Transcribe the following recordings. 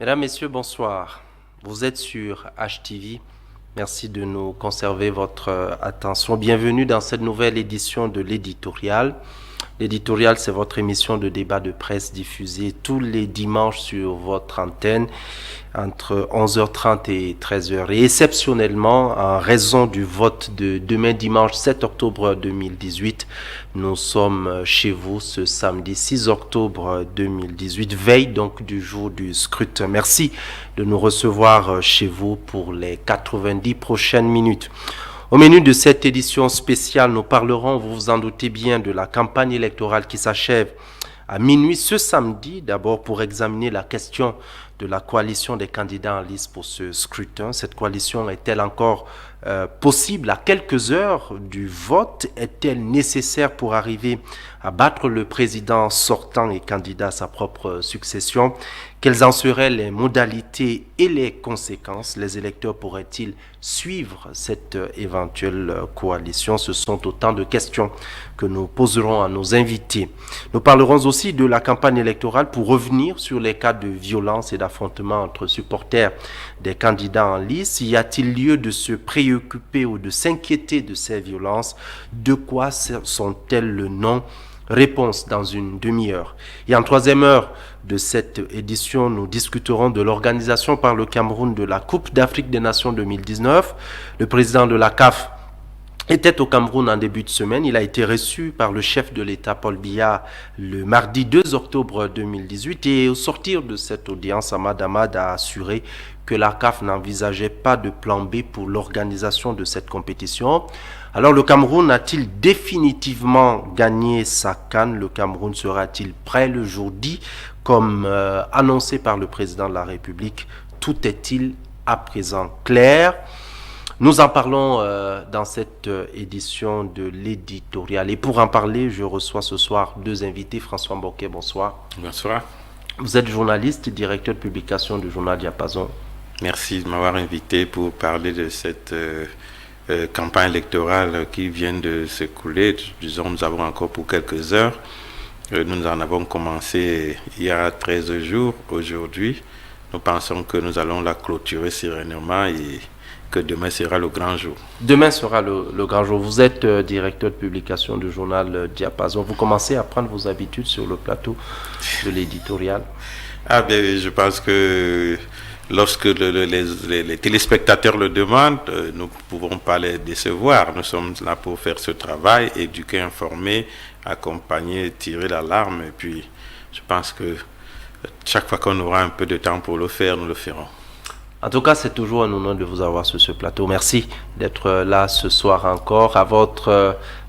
Mesdames, Messieurs, bonsoir. Vous êtes sur HTV. Merci de nous conserver votre attention. Bienvenue dans cette nouvelle édition de l'éditorial. L'éditorial, c'est votre émission de débat de presse diffusée tous les dimanches sur votre antenne entre 11h30 et 13h. Et exceptionnellement, en raison du vote de demain dimanche 7 octobre 2018, nous sommes chez vous ce samedi 6 octobre 2018, veille donc du jour du scrutin. Merci de nous recevoir chez vous pour les 90 prochaines minutes. Au menu de cette édition spéciale, nous parlerons, vous vous en doutez bien, de la campagne électorale qui s'achève à minuit ce samedi, d'abord pour examiner la question de la coalition des candidats en liste pour ce scrutin. Cette coalition est-elle encore possible à quelques heures du vote? Est-elle nécessaire pour arriver à battre le président sortant et candidat à sa propre succession? Quelles en seraient les modalités et les conséquences? Les électeurs pourraient-ils suivre cette éventuelle coalition? Ce sont autant de questions que nous poserons à nos invités. Nous parlerons aussi de la campagne électorale pour revenir sur les cas de violence et d'affrontement entre supporters des candidats en lice. Y a-t-il lieu de se préoccuper ou de s'inquiéter de ces violences? De quoi sont-elles le nom? Réponse dans une demi-heure. Et en troisième heure de cette édition, nous discuterons de l'organisation par le Cameroun de la Coupe d'Afrique des Nations 2019. Le président de la CAF était au Cameroun en début de semaine. Il a été reçu par le chef de l'État, Paul Biya, le mardi 2 octobre 2018. Et au sortir de cette audience, Ahmad Ahmad a assuré que la CAF n'envisageait pas de plan B pour l'organisation de cette compétition. Alors le Cameroun a-t-il définitivement gagné sa CAN? Le Cameroun sera-t-il prêt le jour dit comme annoncé par le président de la République? Tout est-il à présent clair? Nous en parlons dans cette édition de l'éditorial. Et pour en parler, je reçois ce soir deux invités. François Mboké, bonsoir. Bonsoir. Vous êtes journaliste, directeur de publication du journal Diapason. Merci de m'avoir invité pour parler de cette campagne électorale qui vient de s'écouler. Disons, nous avons encore pour quelques heures. Nous en avons commencé il y a 13 jours. Aujourd'hui, nous pensons que nous allons la clôturer sereinement et que demain sera le grand jour. Demain sera le grand jour. Vous êtes directeur de publication du journal Diapason. Vous commencez à prendre vos habitudes sur le plateau de l'éditorial. Ah bien, je pense que lorsque les téléspectateurs le demandent, nous ne pouvons pas les décevoir. Nous sommes là pour faire ce travail, éduquer, informer, accompagner, tirer l'alarme. Et puis, je pense que chaque fois qu'on aura un peu de temps pour le faire, nous le ferons. En tout cas, c'est toujours un honneur de vous avoir sur ce plateau. Merci d'être là ce soir encore.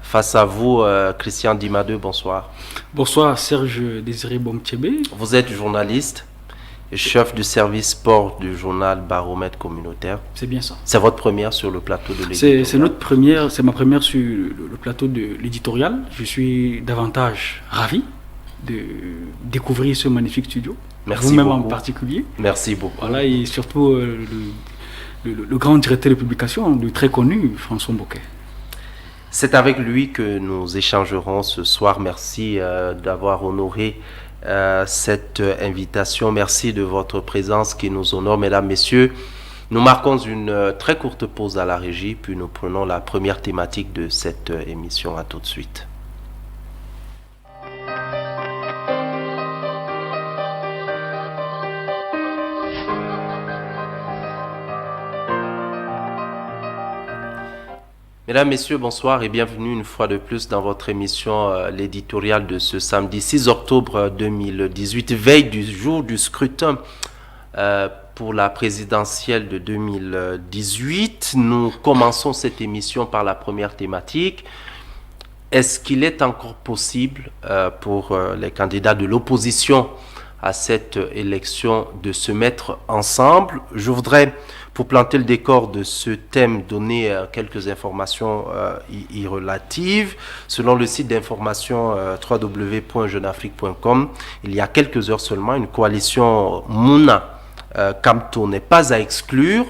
Face à vous, Christian Dimadeu, bonsoir. Bonsoir, Serge Désiré Bomtiébé. Vous êtes journaliste et chef du service sport du journal Baromètre communautaire. C'est bien ça. C'est votre première sur le plateau de l'éditorial. C'est ma première sur le plateau de l'éditorial. Je suis davantage ravi de découvrir ce magnifique studio. Merci vous-même beaucoup. En particulier. Merci beaucoup. Voilà, et surtout le grand directeur de publication, le très connu François Mboké. C'est avec lui que nous échangerons ce soir. Merci d'avoir honoré cette invitation. Merci de votre présence qui nous honore, mesdames, messieurs. Nous marquons une très courte pause à la régie, puis nous prenons la première thématique de cette émission. À tout de suite. Mesdames, Messieurs, bonsoir et bienvenue une fois de plus dans votre émission l'éditorial de ce samedi 6 octobre 2018, veille du jour du scrutin pour la présidentielle de 2018. Nous commençons cette émission par la première thématique. Est-ce qu'il est encore possible pour les candidats de l'opposition à cette élection de se mettre ensemble? Je voudrais, pour planter le décor de ce thème, donner quelques informations y relatives. Selon le site d'information www.jeuneafrique.com, il y a quelques heures seulement, une coalition Mouna Kamto n'est pas à exclure.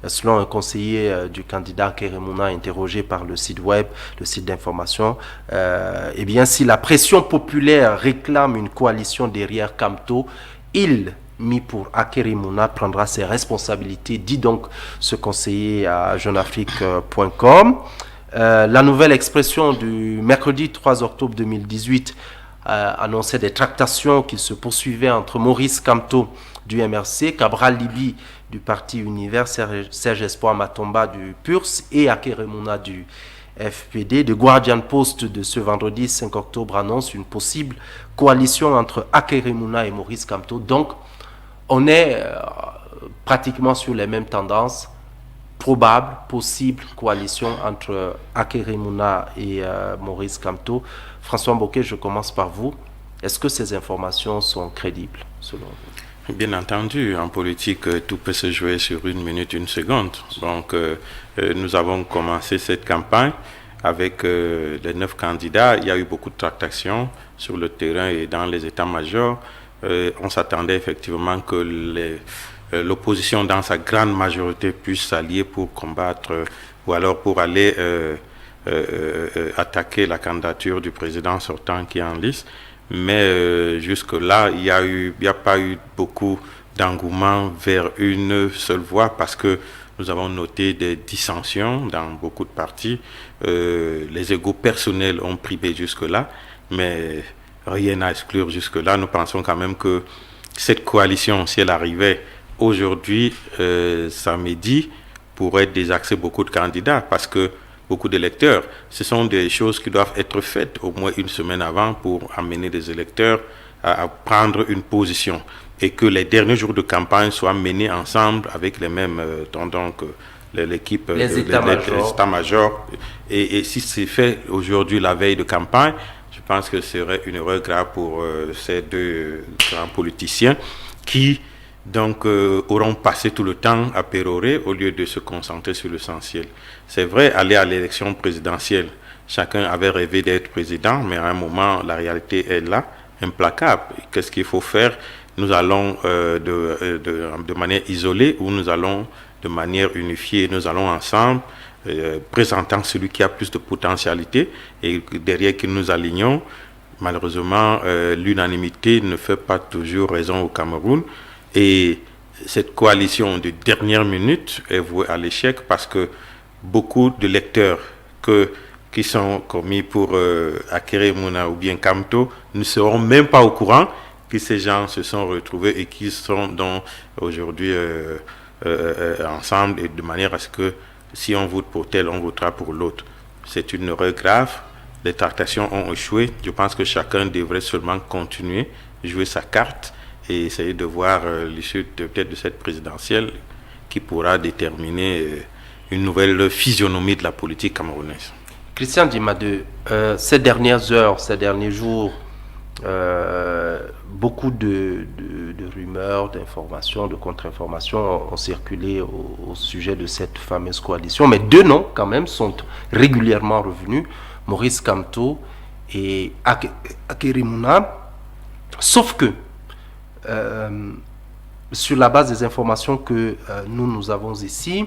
Selon un conseiller du candidat Keremouna interrogé par le site web, le site d'information, si la pression populaire réclame une coalition derrière Kamto, il mis pour Akerimuna prendra ses responsabilités, dit donc ce conseiller à jeunafrique.com. La nouvelle expression du mercredi 3 octobre 2018 annonçait des tractations qui se poursuivaient entre Maurice Kamto du MRC, Cabral Libi du Parti Univers, Serge Espoir Matomba du PURS et Akerimuna du FPD. The Guardian Post de ce vendredi 5 octobre annonce une possible coalition entre Akerimuna et Maurice Kamto. Donc, on est pratiquement sur les mêmes tendances. Probable, possible coalition entre Akerimuna et Maurice Kamto. François Mbokey, je commence par vous. Est-ce que ces informations sont crédibles, selon vous? Bien entendu, en politique, tout peut se jouer sur 1 minute, 1 seconde. Donc, nous avons commencé cette campagne avec les 9 candidats. Il y a eu beaucoup de tractations sur le terrain et dans les états-majors. On s'attendait effectivement que l'opposition, dans sa grande majorité, puisse s'allier pour combattre ou alors pour aller attaquer la candidature du président sortant qui est en lice. Mais jusque-là, il n'y a pas eu beaucoup d'engouement vers une seule voie parce que nous avons noté des dissensions dans beaucoup de partis. Les égos personnels ont primé jusque-là, mais rien à exclure jusque-là. Nous pensons quand même que cette coalition, si elle arrivait aujourd'hui, samedi, pourrait désaxer beaucoup de candidats parce que beaucoup d'électeurs, ce sont des choses qui doivent être faites au moins 1 semaine avant pour amener des électeurs à prendre une position et que les derniers jours de campagne soient menés ensemble avec les mêmes donc l'équipe, les états-majors. Et si c'est fait aujourd'hui la veille de campagne, je pense que ce serait une erreur grave pour ces 2 grands politiciens qui donc auront passé tout le temps à pérorer au lieu de se concentrer sur l'essentiel. C'est vrai, aller à l'élection présidentielle, chacun avait rêvé d'être président, mais à un moment, la réalité est là, implacable. Qu'est-ce qu'il faut faire? Nous allons de manière isolée ou nous allons de manière unifiée, nous allons ensemble, présentant celui qui a plus de potentialité et derrière qui nous alignons. Malheureusement, l'unanimité ne fait pas toujours raison au Cameroun. Et cette coalition de dernière minute est vouée à l'échec parce que beaucoup de lecteurs qui sont commis pour Akerimuna ou bien Kamto ne seront même pas au courant que ces gens se sont retrouvés et qui sont donc aujourd'hui ensemble et de manière à ce que si on vote pour tel, on votera pour l'autre. C'est une erreur grave. Les tractations ont échoué. Je pense que chacun devrait seulement continuer, jouer sa carte et essayer de voir l'issue peut-être de cette présidentielle qui pourra déterminer une nouvelle physionomie de la politique camerounaise. Christian Dimade, ces dernières heures, ces derniers jours, beaucoup de rumeurs, d'informations, de contre-informations ont circulé au sujet de cette fameuse coalition, mais 2 noms quand même sont régulièrement revenus, Maurice Kamto et Akerimuna, sauf que sur la base des informations que nous avons ici,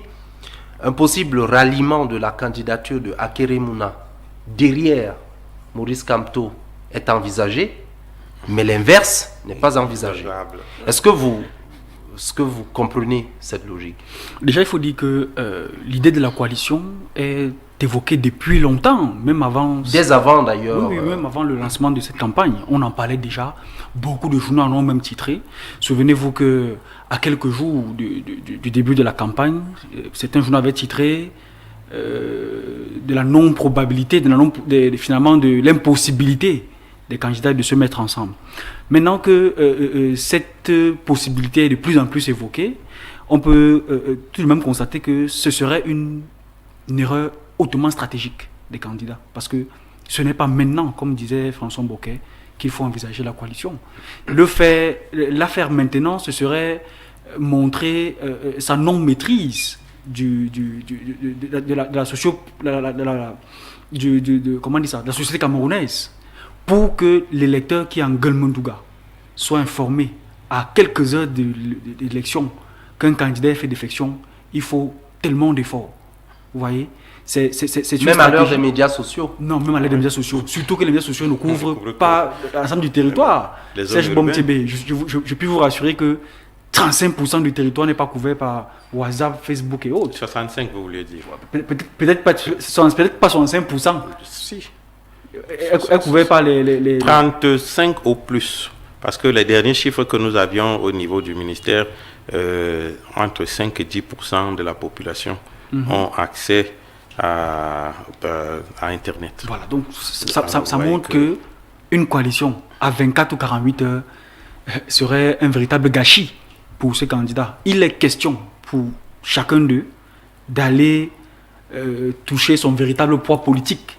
un possible ralliement de la candidature de Akerimuna derrière Maurice Kamto est envisagé, mais l'inverse n'est pas envisagé. Est-ce que vous comprenez cette logique? Déjà, il faut dire que l'idée de la coalition est évoquée depuis longtemps, même avant... Dès avant d'ailleurs. Oui, même avant le lancement de cette campagne. On en parlait déjà. Beaucoup de journaux en ont même titré. Souvenez-vous qu'à quelques jours du début de la campagne, certains journaux avaient titré de la non-probabilité, finalement de l'impossibilité des candidats de se mettre ensemble. Maintenant que cette possibilité est de plus en plus évoquée, on peut tout de même constater que ce serait une erreur hautement stratégique des candidats. Parce que ce n'est pas maintenant, comme disait François Mbokey, qu'il faut envisager la coalition. L'affaire maintenant, ce serait montrer sa non-maîtrise de la société camerounaise pour que l'électeur qui est en Guelmundouga soit informé à quelques heures de l'élection qu'un candidat ait fait défection. Il faut tellement d'efforts. Vous voyez, c'est même à l'heure des médias sociaux. Non, même à l'heure des médias sociaux. Surtout que les médias sociaux ne couvrent pas l'ensemble du territoire. Serge Bomtébé, je puis vous rassurer que 35% du territoire n'est pas couvert par WhatsApp, Facebook et autres. 65, vous voulez dire? Peut-être pas 65%. Si. Est couvert par les 35 au plus. Parce que les derniers chiffres que nous avions au niveau du ministère, entre 5 et 10% de la population ont accès à Internet. Voilà, donc ça montre que une coalition à 24 ou 48 heures serait un véritable gâchis pour ces candidats. Il est question pour chacun d'eux d'aller toucher son véritable poids politique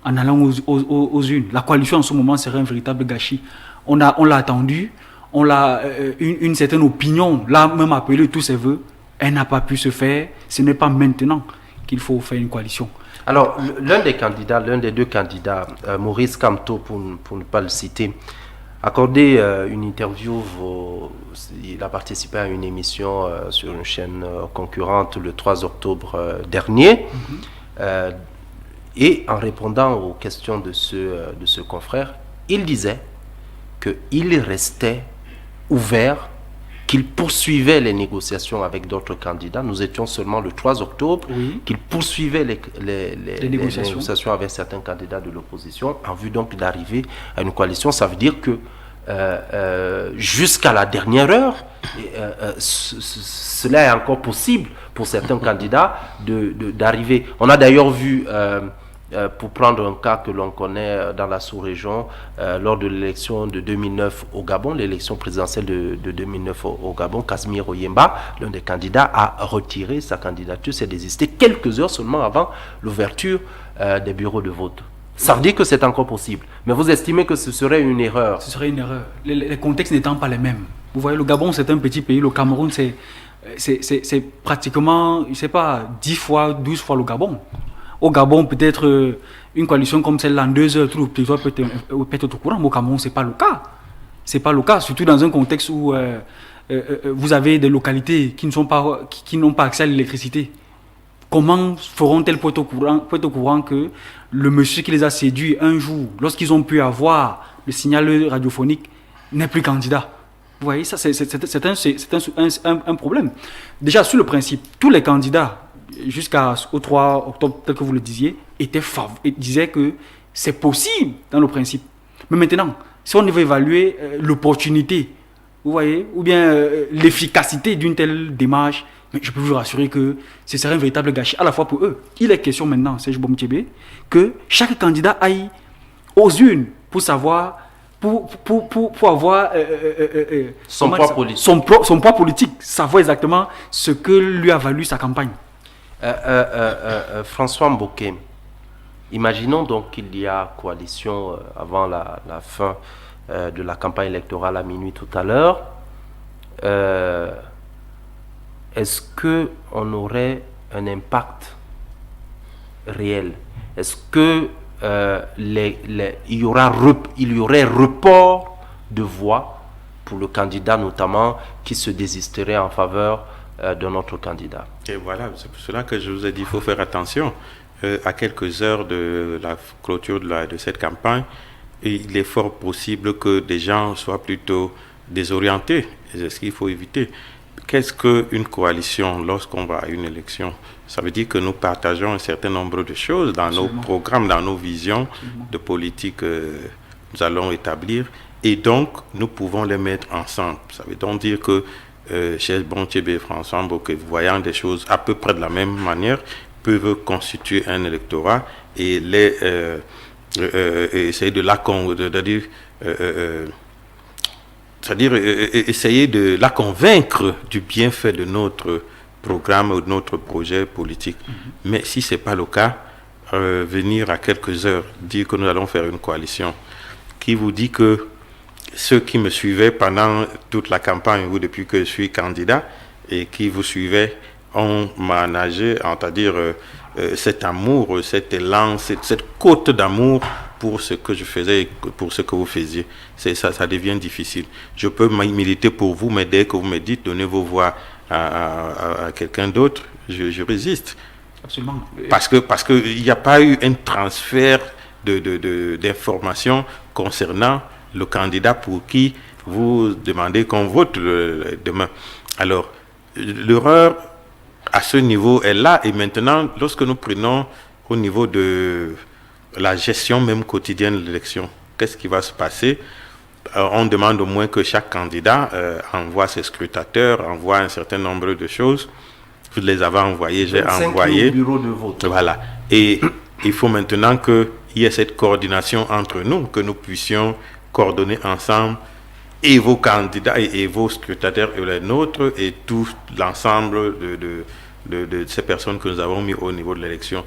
en allant aux urnes. La coalition en ce moment serait un véritable gâchis. On l'a attendu, on l'a une certaine opinion, l'a même appelé tous ses voeux. Elle n'a pas pu se faire. Ce n'est pas maintenant qu'il faut faire une coalition. Alors, l'un des deux candidats, Maurice Kamto, pour ne pas le citer, accordé une interview, il a participé à une émission sur une chaîne concurrente le 3 octobre dernier. Et en répondant aux questions de ce confrère, il disait qu'il restait ouvert, qu'il poursuivait les négociations avec d'autres candidats. Nous étions seulement le 3 octobre, qu'il poursuivait les négociations avec certains candidats de l'opposition en vue donc d'arriver à une coalition. Ça veut dire que jusqu'à la dernière heure, cela est encore possible pour certains candidats d'arriver. On a d'ailleurs vu, pour prendre un cas que l'on connaît dans la sous-région, lors de l'élection de 2009 au Gabon, l'élection présidentielle de 2009 au Gabon, Casimir Oyemba, l'un des candidats, a retiré sa candidature, s'est désisté quelques heures seulement avant l'ouverture des bureaux de vote. Ça veut dire que c'est encore possible. Mais vous estimez que ce serait une erreur? Ce serait une erreur. Les contextes n'étant pas les mêmes. Vous voyez, le Gabon, c'est un petit pays. Le Cameroun, c'est pratiquement, je ne sais pas, 10 fois, 12 fois le Gabon. Au Gabon, peut-être une coalition comme celle-là, en 2 heures, tout le territoire peut être au courant. Mais au Cameroun, ce n'est pas le cas. Ce n'est pas le cas, surtout dans un contexte où vous avez des localités qui n'ont pas accès à l'électricité. Comment feront-elles pour être au courant que le monsieur qui les a séduits un jour, lorsqu'ils ont pu avoir le signal radiophonique, n'est plus candidat? Vous voyez, ça c'est un problème. Déjà, sur le principe, tous les candidats, jusqu'au 3 octobre, tel que vous le disiez, disaient que c'est possible dans le principe. Mais maintenant, si on veut évaluer l'opportunité, vous voyez, ou bien l'efficacité d'une telle démarche, mais je peux vous rassurer que ce serait un véritable gâchis à la fois pour eux. Il est question maintenant, Serge Bomthiébé, que chaque candidat aille aux urnes pour savoir, pour avoir son poids politique. Son poids politique, savoir exactement ce que lui a valu sa campagne. François Mboké, imaginons donc qu'il y a coalition avant la fin de la campagne électorale à minuit tout à l'heure. Est-ce qu'on aurait un impact réel? Est-ce que il y aurait report de voix pour le candidat notamment qui se désisterait en faveur de notre candidat? Et voilà, c'est pour cela que je vous ai dit qu'il faut faire attention. À quelques heures de la clôture de cette campagne, il est fort possible que des gens soient plutôt désorientés. Et c'est ce qu'il faut éviter. Qu'est-ce qu'une coalition lorsqu'on va à une élection? Ça veut dire que nous partageons un certain nombre de choses dans nos programmes, dans nos visions de politique que nous allons établir. Et donc, nous pouvons les mettre ensemble. Ça veut donc dire que Serge Bomthiébé et François Mboké, voyant des choses à peu près de la même manière, peuvent constituer un électorat et essayer de essayer de la convaincre du bienfait de notre programme ou de notre projet politique. Mais si ce n'est pas le cas, venir à quelques heures, dire que nous allons faire une coalition, qui vous dit que ceux qui me suivaient pendant toute la campagne ou depuis que je suis candidat et qui vous suivaient ont managé, c'est-à-dire cet amour, cet élan, cette côte d'amour pour ce que je faisais et pour ce que vous faisiez. Ça devient difficile. Je peux militer pour vous, mais dès que vous me dites donnez vos voix à quelqu'un d'autre, je résiste. Absolument. Parce que il n'y a pas eu un transfert d'informations concernant le candidat pour qui vous demandez qu'on vote demain. Alors, l'erreur à ce niveau est là. Et maintenant, lorsque nous prenons au niveau de la gestion même quotidienne de l'élection, qu'est-ce qui va se passer? On demande au moins que chaque candidat envoie ses scrutateurs, envoie un certain nombre de choses. Vous les avez envoyés, j'ai envoyé. Bureau de vote. Voilà. Et il faut maintenant qu'il y ait cette coordination entre nous, que nous puissions coordonner ensemble et vos candidats et vos scrutateurs et les nôtres et tout l'ensemble de ces personnes que nous avons mis au niveau de l'élection.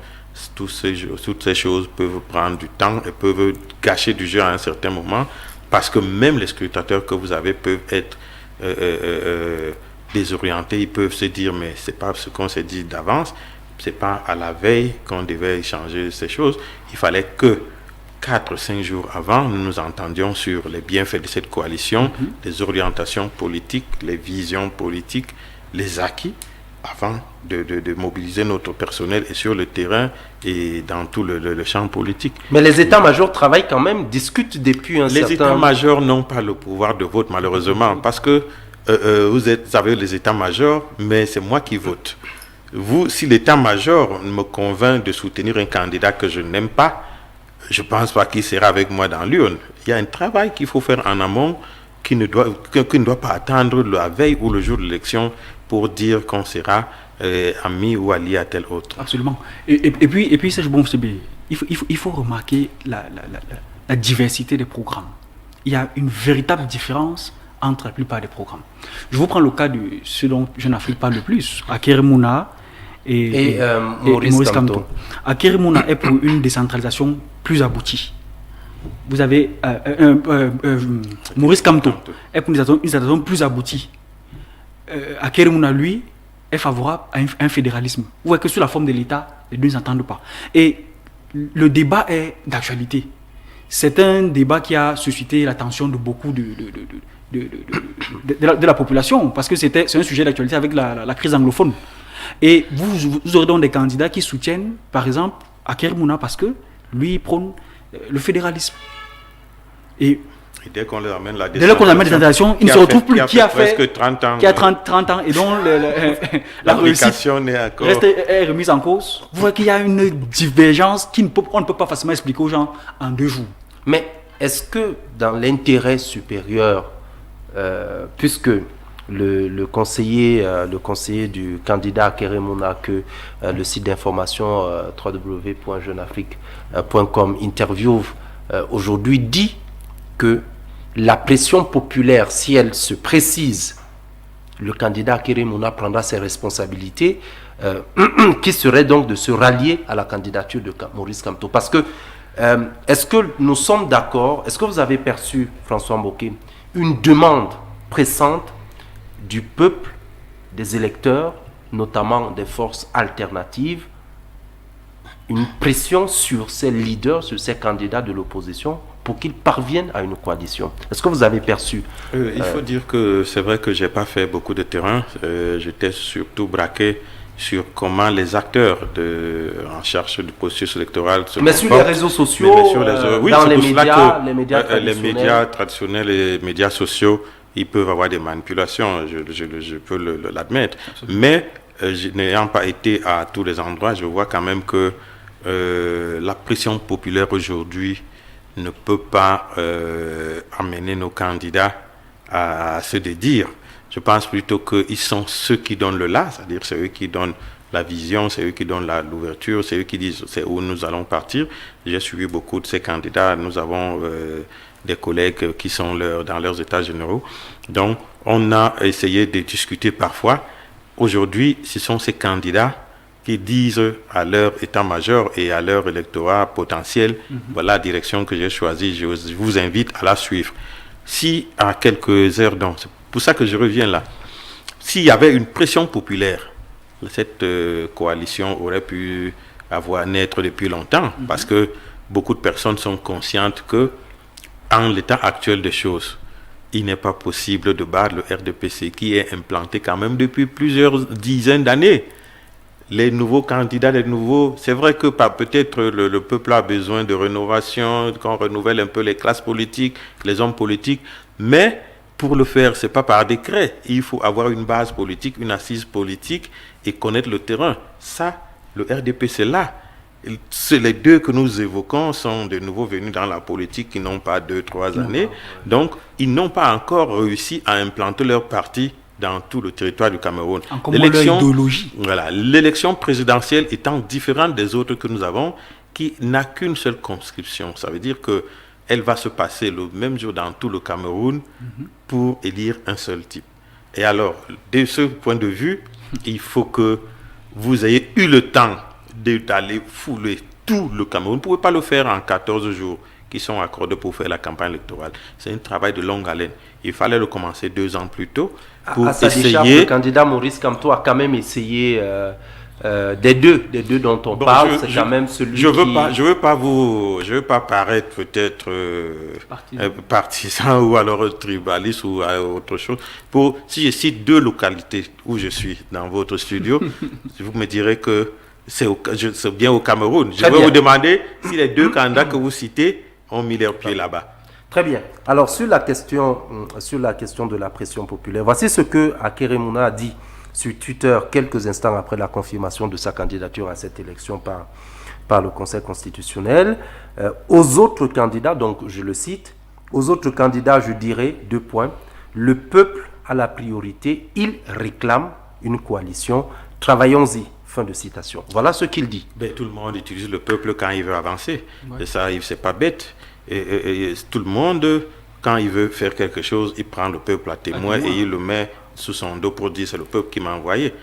Toutes ces choses peuvent prendre du temps et peuvent gâcher du jeu à un certain moment, parce que même les scrutateurs que vous avez peuvent être désorientés. Ils peuvent se dire mais c'est pas ce qu'on s'est dit d'avance, c'est pas à la veille qu'on devait échanger ces choses. Il fallait que 4-5 jours avant, nous nous entendions sur les bienfaits de cette coalition, les orientations politiques, les visions politiques, les acquis, avant de mobiliser notre personnel et sur le terrain et dans tout le champ politique. Mais les états-majors travaillent quand même, discutent depuis un certain... Les états-majors n'ont pas le pouvoir de vote, malheureusement, parce que vous avez les états-majors, mais c'est moi qui vote. Vous, si l'état-major me convainc de soutenir un candidat que je n'aime pas, je ne pense pas qu'il sera avec moi dans l'urne. Il y a un travail qu'il faut faire en amont qui ne doit pas attendre la veille ou le jour de l'élection pour dire qu'on sera ami ou allié à tel autre. Absolument. Et puis Serge Bomsebe, il faut remarquer la diversité des programmes. Il y a une véritable différence entre la plupart des programmes. Je vous prends le cas de ce dont Jeune Afrique parle le plus, Aker Mouna et Maurice Kamto. Aker Mouna est pour une décentralisation plus aboutie. Vous avez Maurice Kamto est pour une décentralisation plus aboutie. Aker Mouna, lui, est favorable à un fédéralisme. Vous voyez que sur la forme de l'État, les deux ne s'entendent pas. Et le débat est d'actualité. C'est un débat qui a suscité l'attention de beaucoup de la population, parce que c'est un sujet d'actualité avec la crise anglophone. Et vous aurez donc des candidats qui soutiennent, par exemple, Aker Mouna, parce que lui prône le fédérisme. Et dès qu'on leur amène la décentralisation, il ne se retrouve plus qui a fait presque 30 ans. Qui a 30 ans et dont la réussite est remise en cause. Vous voyez qu'il y a une divergence qu'on ne peut pas facilement expliquer aux gens en 2 jours. Mais est-ce que dans l'intérêt supérieur, puisque le conseiller du candidat Aker Mouna, que le site d'information www.jeuneafrique.com interview aujourd'hui, dit que la pression populaire, si elle se précise, le candidat Aker Mouna prendra ses responsabilités, qui serait donc de se rallier à la candidature de Maurice Kamto. Parce que, est-ce que nous sommes d'accord, est-ce que vous avez perçu, François Mboké, une demande pressante du peuple, des électeurs, notamment des forces alternatives, une pression sur ces leaders, sur ces candidats de l'opposition pour qu'ils parviennent à une coalition? Est-ce que vous avez perçu Il faut dire que c'est vrai que je n'ai pas fait beaucoup de terrain. J'étais surtout braqué sur comment les acteurs en charge du processus électoral se comportent. Sur les réseaux sociaux, oui, dans les médias traditionnels et les médias sociaux, ils peuvent avoir des manipulations, je peux l'admettre. Mais n'ayant pas été à tous les endroits, je vois quand même que la pression populaire aujourd'hui ne peut pas amener nos candidats à se dédire. Je pense plutôt qu'ils sont ceux qui donnent le là, c'est-à-dire c'est eux qui donnent la vision, c'est eux qui donnent l'ouverture, c'est eux qui disent c'est où nous allons partir. J'ai suivi beaucoup de ces candidats, nous avons des collègues qui sont dans leurs états généraux. Donc on a essayé de discuter parfois. Aujourd'hui, ce sont ces candidats qui disent à leur état-major et à leur électorat potentiel, voilà la direction que j'ai choisie, je vous invite à la suivre. Si à quelques heures, donc, c'est pour ça que je reviens là, s'il y avait une pression populaire, cette coalition aurait pu naître depuis longtemps, parce que beaucoup de personnes sont conscientes que, en l'état actuel des choses, il n'est pas possible de battre le RDPC qui est implanté quand même depuis plusieurs dizaines d'années. Les nouveaux candidats, c'est vrai que peut-être le peuple a besoin de rénovation, qu'on renouvelle un peu les classes politiques, les hommes politiques, mais pour le faire, ce n'est pas par décret. Il faut avoir une base politique, une assise politique et connaître le terrain. Ça, le RDP, c'est là. C'est les deux que nous évoquons sont de nouveau venus dans la politique qui n'ont pas 2-3 années. Donc, ils n'ont pas encore réussi à implanter leur parti dans tout le territoire du Cameroun. L'élection présidentielle étant différente des autres que nous avons, qui n'a qu'une seule conscription. Ça veut dire qu'elle va se passer le même jour dans tout le Cameroun pour élire un seul type. Et alors, de ce point de vue, il faut que vous ayez eu le temps d'aller fouler tout le Cameroun. Vous ne pouvez pas le faire en 14 jours qui sont accordés pour faire la campagne électorale. C'est un travail de longue haleine. Il fallait le commencer 2 ans plus tôt pour essayer... Le candidat Maurice Kamto a quand même essayé des deux dont on parle. C'est quand même celui je veux pas paraître peut-être partisan ou alors tribaliste ou autre chose. Si je cite 2 localités où je suis dans votre studio, vous me direz que c'est bien au Cameroun. Je vais vous demander si les 2 candidats que vous citez ont mis leurs pieds là-bas. Très bien. Alors, sur la question de la pression populaire, voici ce que Akeremouna a dit sur Twitter quelques instants après la confirmation de sa candidature à cette élection par le Conseil constitutionnel. Aux autres candidats, donc je le cite, aux autres candidats, je dirais 2 points. Le peuple a la priorité, il réclame une coalition. Travaillons-y. Fin de citation. Voilà ce qu'il dit. Tout le monde utilise le peuple quand il veut avancer. Ouais. Et ça, c'est pas bête. Et tout le monde, quand il veut faire quelque chose, il prend le peuple à témoin et il le met sous son dos pour dire c'est le peuple qui m'a envoyé.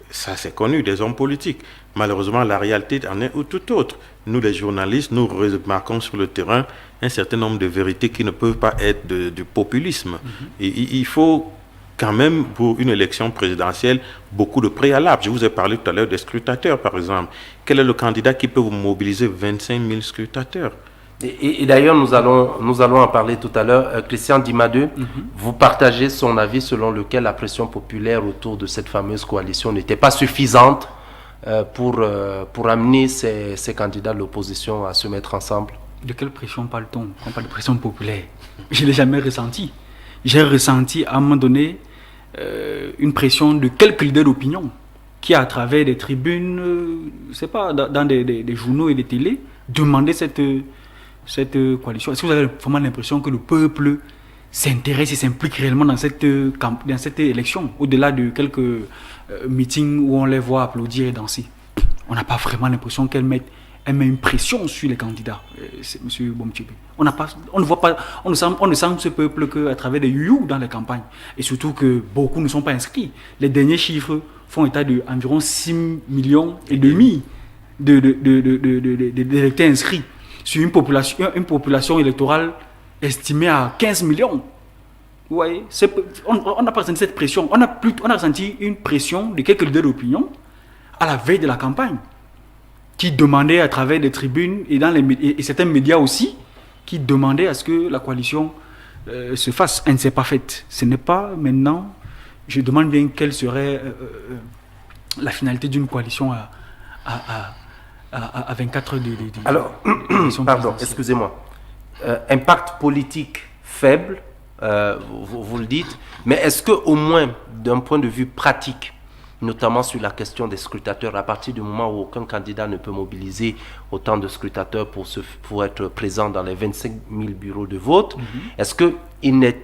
Ça, c'est connu des hommes politiques. Malheureusement, la réalité en est tout autre. Nous, les journalistes, nous remarquons sur le terrain un certain nombre de vérités qui ne peuvent pas être du populisme. Et il faut quand même, pour une élection présidentielle, beaucoup de préalables. Je vous ai parlé tout à l'heure des scrutateurs, par exemple. Quel est le candidat qui peut vous mobiliser 25 000 scrutateurs? Et d'ailleurs, nous allons en parler tout à l'heure. Christian Dimadeu, vous partagez son avis selon lequel la pression populaire autour de cette fameuse coalition n'était pas suffisante pour amener ces candidats de l'opposition à se mettre ensemble. De quelle pression parle-t-on? On parle de pression populaire. Je ne l'ai jamais ressenti. J'ai ressenti à un moment donné une pression de quelques leaders d'opinion qui, à travers des tribunes, je sais pas, dans des journaux et des télés, demandaient cette coalition. Est-ce que vous avez vraiment l'impression que le peuple s'intéresse et s'implique réellement dans cette élection, au-delà de quelques meetings où on les voit applaudir et danser? On n'a pas vraiment l'impression qu'elle met une pression sur les candidats, M. Bomtchebe. On ne voit pas, on ne sent ce peuple qu'à travers des you dans les campagnes. Et surtout que beaucoup ne sont pas inscrits. Les derniers chiffres font état d'environ 6,5 millions d'électeurs inscrits sur une population électorale estimée à 15 millions. Vous voyez, on n'a pas ressenti cette pression. On a ressenti une pression de quelques leaders d'opinion à la veille de la campagne, qui demandaient à travers des tribunes et certains médias aussi, qui demandaient à ce que la coalition se fasse. Elle ne s'est pas faite. Ce n'est pas maintenant. Je demande bien quelle serait la finalité d'une coalition à 24 de alors, pardon, excusez-moi. Impact politique faible, vous le dites, mais est-ce qu'au moins, d'un point de vue pratique, notamment sur la question des scrutateurs, à partir du moment où aucun candidat ne peut mobiliser autant de scrutateurs pour être présent dans les 25 000 bureaux de vote, est-ce qu'il n'est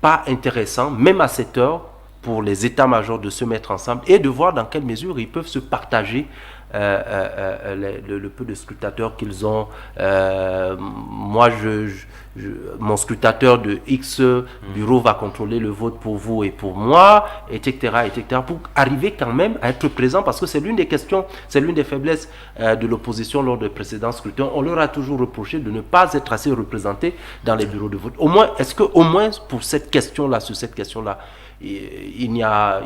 pas intéressant, même à cette heure, pour les états-majors de se mettre ensemble et de voir dans quelle mesure ils peuvent se partager le peu de scrutateurs qu'ils ont. Moi, mon scrutateur de X bureau va contrôler le vote pour vous et pour moi, etc., pour arriver quand même à être présent, parce que c'est l'une des questions, c'est l'une des faiblesses de l'opposition lors des précédents scrutins. On leur a toujours reproché de ne pas être assez représentés dans les bureaux de vote. Au moins, est-ce qu'au moins pour cette question-là, sur cette question-là, il n'y a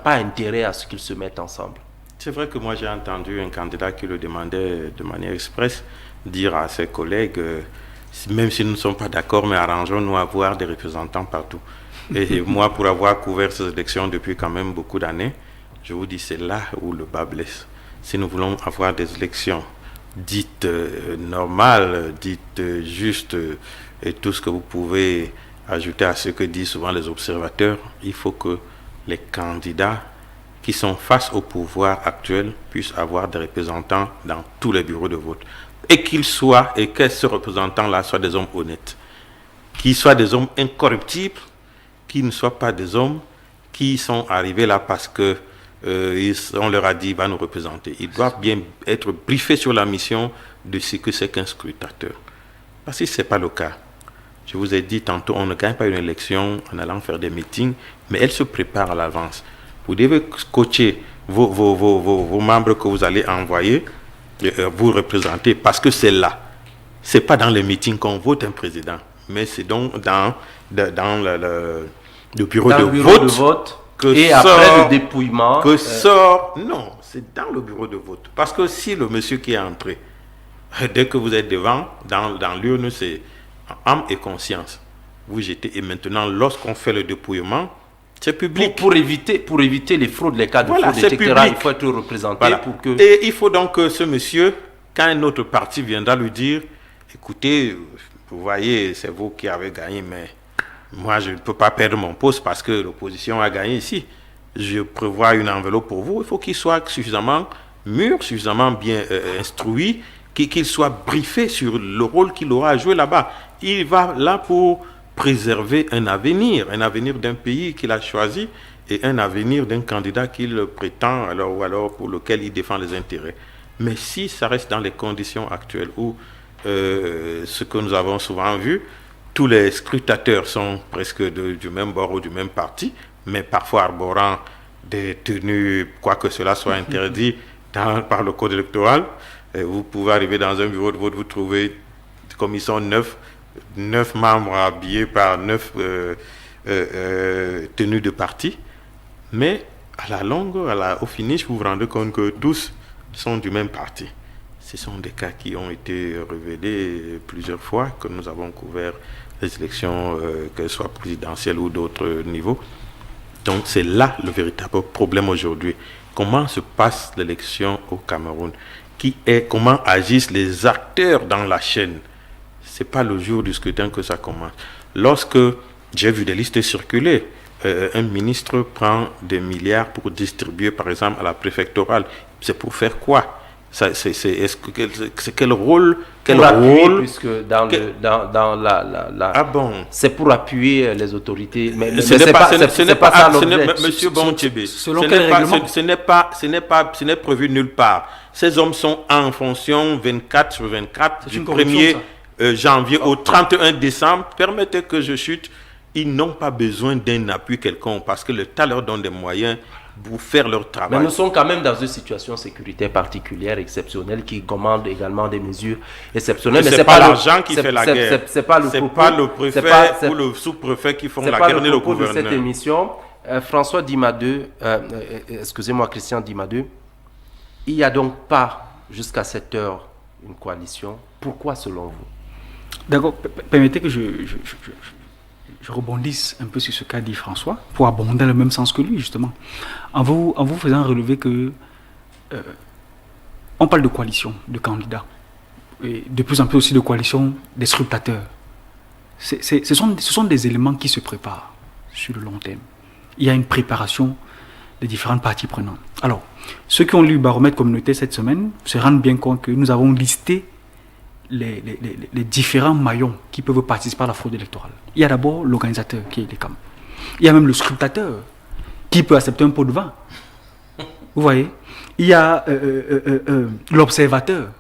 pas intérêt à ce qu'ils se mettent ensemble? C'est vrai que moi j'ai entendu un candidat qui le demandait de manière expresse dire à ses collègues, même si nous ne sommes pas d'accord, mais arrangeons-nous à avoir des représentants partout. Et moi, pour avoir couvert ces élections depuis quand même beaucoup d'années, je vous dis, c'est là où le bas blesse. Si nous voulons avoir des élections dites normales, dites justes, et tout ce que vous pouvez ajouter à ce que disent souvent les observateurs, il faut que les candidats qui sont face au pouvoir actuel puissent avoir des représentants dans tous les bureaux de vote. Et qu'ils soient, et que ces représentants-là soient des hommes honnêtes, qu'ils soient des hommes incorruptibles, qu'ils ne soient pas des hommes qui sont arrivés là parce que on leur a dit, va nous représenter. Ils doivent bien être briefés sur la mission de ce que c'est qu'un scrutateur. Parce que ce n'est pas le cas. Je vous ai dit tantôt, on ne gagne pas une élection en allant faire des meetings, mais elle se prépare à l'avance. Vous devez coacher vos membres que vous allez envoyer, vous représenter, parce que c'est là. Ce n'est pas dans les meetings qu'on vote un président, mais c'est donc dans le bureau de vote. Et après le dépouillement. Non, c'est dans le bureau de vote. Parce que si le monsieur qui est entré, dès que vous êtes devant, dans l'urne, c'est âme et conscience. Vous jetez. Et maintenant, lorsqu'on fait le dépouillement, c'est public. Pour éviter les fraudes, les cas de fraude, etc., public. Il faut être représenté. Voilà. Pour que... Et il faut donc que ce monsieur, quand un autre parti viendra lui dire, écoutez, vous voyez, c'est vous qui avez gagné, mais moi, je ne peux pas perdre mon poste parce que l'opposition a gagné ici. Je prévois une enveloppe pour vous. Il faut qu'il soit suffisamment mûr, suffisamment bien instruit, qu'il soit briefé sur le rôle qu'il aura à jouer là-bas. Il va là pour préserver un avenir d'un pays qu'il a choisi et un avenir d'un candidat qu'il prétend, ou alors pour lequel il défend les intérêts. Mais si ça reste dans les conditions actuelles où ce que nous avons souvent vu, tous les scrutateurs sont presque du même bord ou du même parti, mais parfois arborant des tenues, quoique cela soit interdit par le code électoral. Et vous pouvez arriver dans un bureau de vote, vous trouvez, comme ils sont 9 membres habillés par 9 tenues de parti. Mais à la longue, au finish, vous vous rendez compte que tous sont du même parti. Ce sont des cas qui ont été révélés plusieurs fois, que nous avons couvert les élections, qu'elles soient présidentielles ou d'autres niveaux. Donc c'est là le véritable problème aujourd'hui. Comment se passe l'élection au Cameroun? Comment agissent les acteurs dans la chaîne? Ce n'est pas le jour du scrutin que ça commence. Lorsque j'ai vu des listes circuler, un ministre prend des milliards pour distribuer, par exemple, à la préfectorale. C'est pour faire quoi? C'est quel rôle? Puisque dans la ah bon? C'est pour appuyer les autorités. Mais ce n'est pas ça l'objet. Monsieur Bonchebe, ce n'est prévu nulle part. Ces hommes sont en fonction 24 sur 24 du 1er janvier au 31 décembre. Permettez que je chute. Ils n'ont pas besoin d'un appui quelconque parce que l'État leur donne des moyens pour faire leur travail. Mais nous sommes quand même dans une situation sécuritaire particulière, exceptionnelle, qui commande également des mesures exceptionnelles. Mais ce n'est pas l'argent qui fait la guerre. Ce n'est pas le préfet ou le sous-préfet qui font la guerre, ni le gouverneur. De cette émission, François Dimadeu, excusez-moi, Christian Dimadeu, il n'y a donc pas, jusqu'à cette heure, une coalition. Pourquoi, selon vous? D'accord, permettez que je rebondisse un peu sur ce qu'a dit François, pour abonder dans le même sens que lui, justement. En vous faisant relever que on parle de coalition, de candidats, et de plus en plus aussi de coalition des scrutateurs. Ce sont des éléments qui se préparent sur le long terme. Il y a une préparation des différentes parties prenantes. Alors, ceux qui ont lu Baromètre Communautaire cette semaine se rendent bien compte que nous avons listé les différents maillons qui peuvent participer à la fraude électorale. Il y a d'abord l'organisateur qui est l'ECAM. Il y a même le scrutateur qui peut accepter un pot de vin. Vous voyez? Il y a l'observateur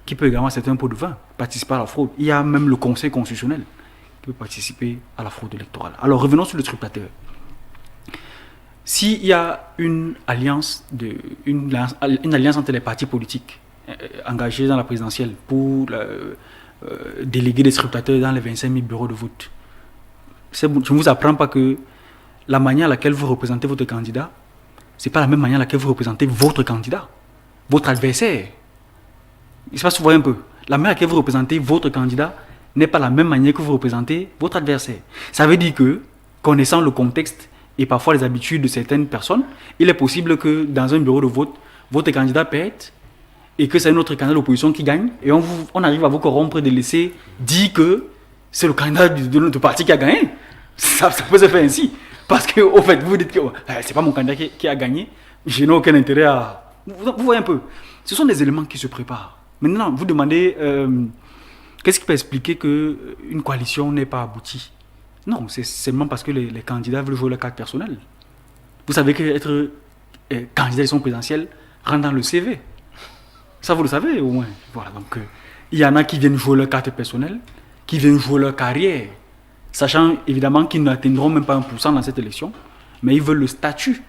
qui peut également accepter un pot de vin, participer à la fraude. Il y a même le Conseil constitutionnel qui peut participer à la fraude électorale. Alors revenons sur le scrutateur. S'il y a une alliance entre les partis politiques engagés dans la présidentielle pour déléguer des scrutateurs dans les 25 000 bureaux de vote, je ne vous apprends pas que la manière à laquelle vous représentez votre candidat, ce n'est pas la même manière à laquelle vous représentez votre candidat, votre adversaire. Il se passe, vous voyez un peu. La manière à laquelle vous représentez votre candidat n'est pas la même manière que vous représentez votre adversaire. Ça veut dire que, connaissant le contexte et parfois les habitudes de certaines personnes, il est possible que dans un bureau de vote, votre candidat perde et que c'est un autre candidat d'opposition qui gagne, et on arrive à vous corrompre de laisser dire que c'est le candidat de notre parti qui a gagné. Ça peut se faire ainsi. Parce que, au fait, vous dites que c'est pas mon candidat qui a gagné, je n'ai aucun intérêt à. Vous voyez un peu. Ce sont des éléments qui se préparent. Maintenant, vous demandez qu'est-ce qui peut expliquer qu'une coalition n'est pas aboutie. Non, c'est seulement parce que les candidats veulent jouer leur carte personnelle. Vous savez qu'être candidat à l'élection présidentielle rentre dans le CV. Ça, vous le savez au moins. Voilà, donc il y en a qui viennent jouer leur carte personnelle, qui viennent jouer leur carrière, sachant évidemment qu'ils n'atteindront même pas 1% dans cette élection, mais ils veulent le statut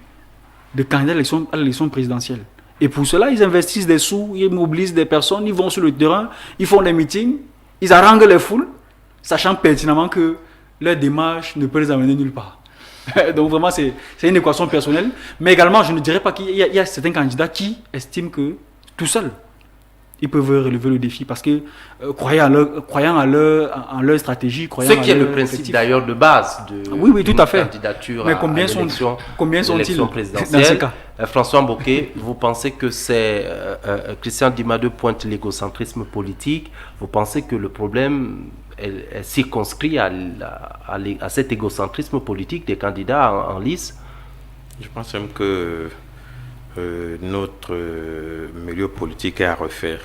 de candidat à l'élection présidentielle. Et pour cela, ils investissent des sous, ils mobilisent des personnes, ils vont sur le terrain, ils font des meetings, ils haranguent les foules, sachant pertinemment que leur démarche ne peut les amener nulle part. Donc vraiment, c'est une équation personnelle. Mais également, je ne dirais pas qu'il y a certains candidats qui estiment que tout seuls, ils peuvent relever le défi parce que croyant en leur stratégie, ce qui est le principe d'ailleurs de base de oui, tout à fait. Candidature mais combien sont-ils dans ce cas? François Mbokey, vous pensez que c'est Christian Dimade pointe l'égocentrisme politique? Vous pensez que le problème est circonscrit à cet égocentrisme politique des candidats en lice? Je pense même que notre milieu politique est à refaire.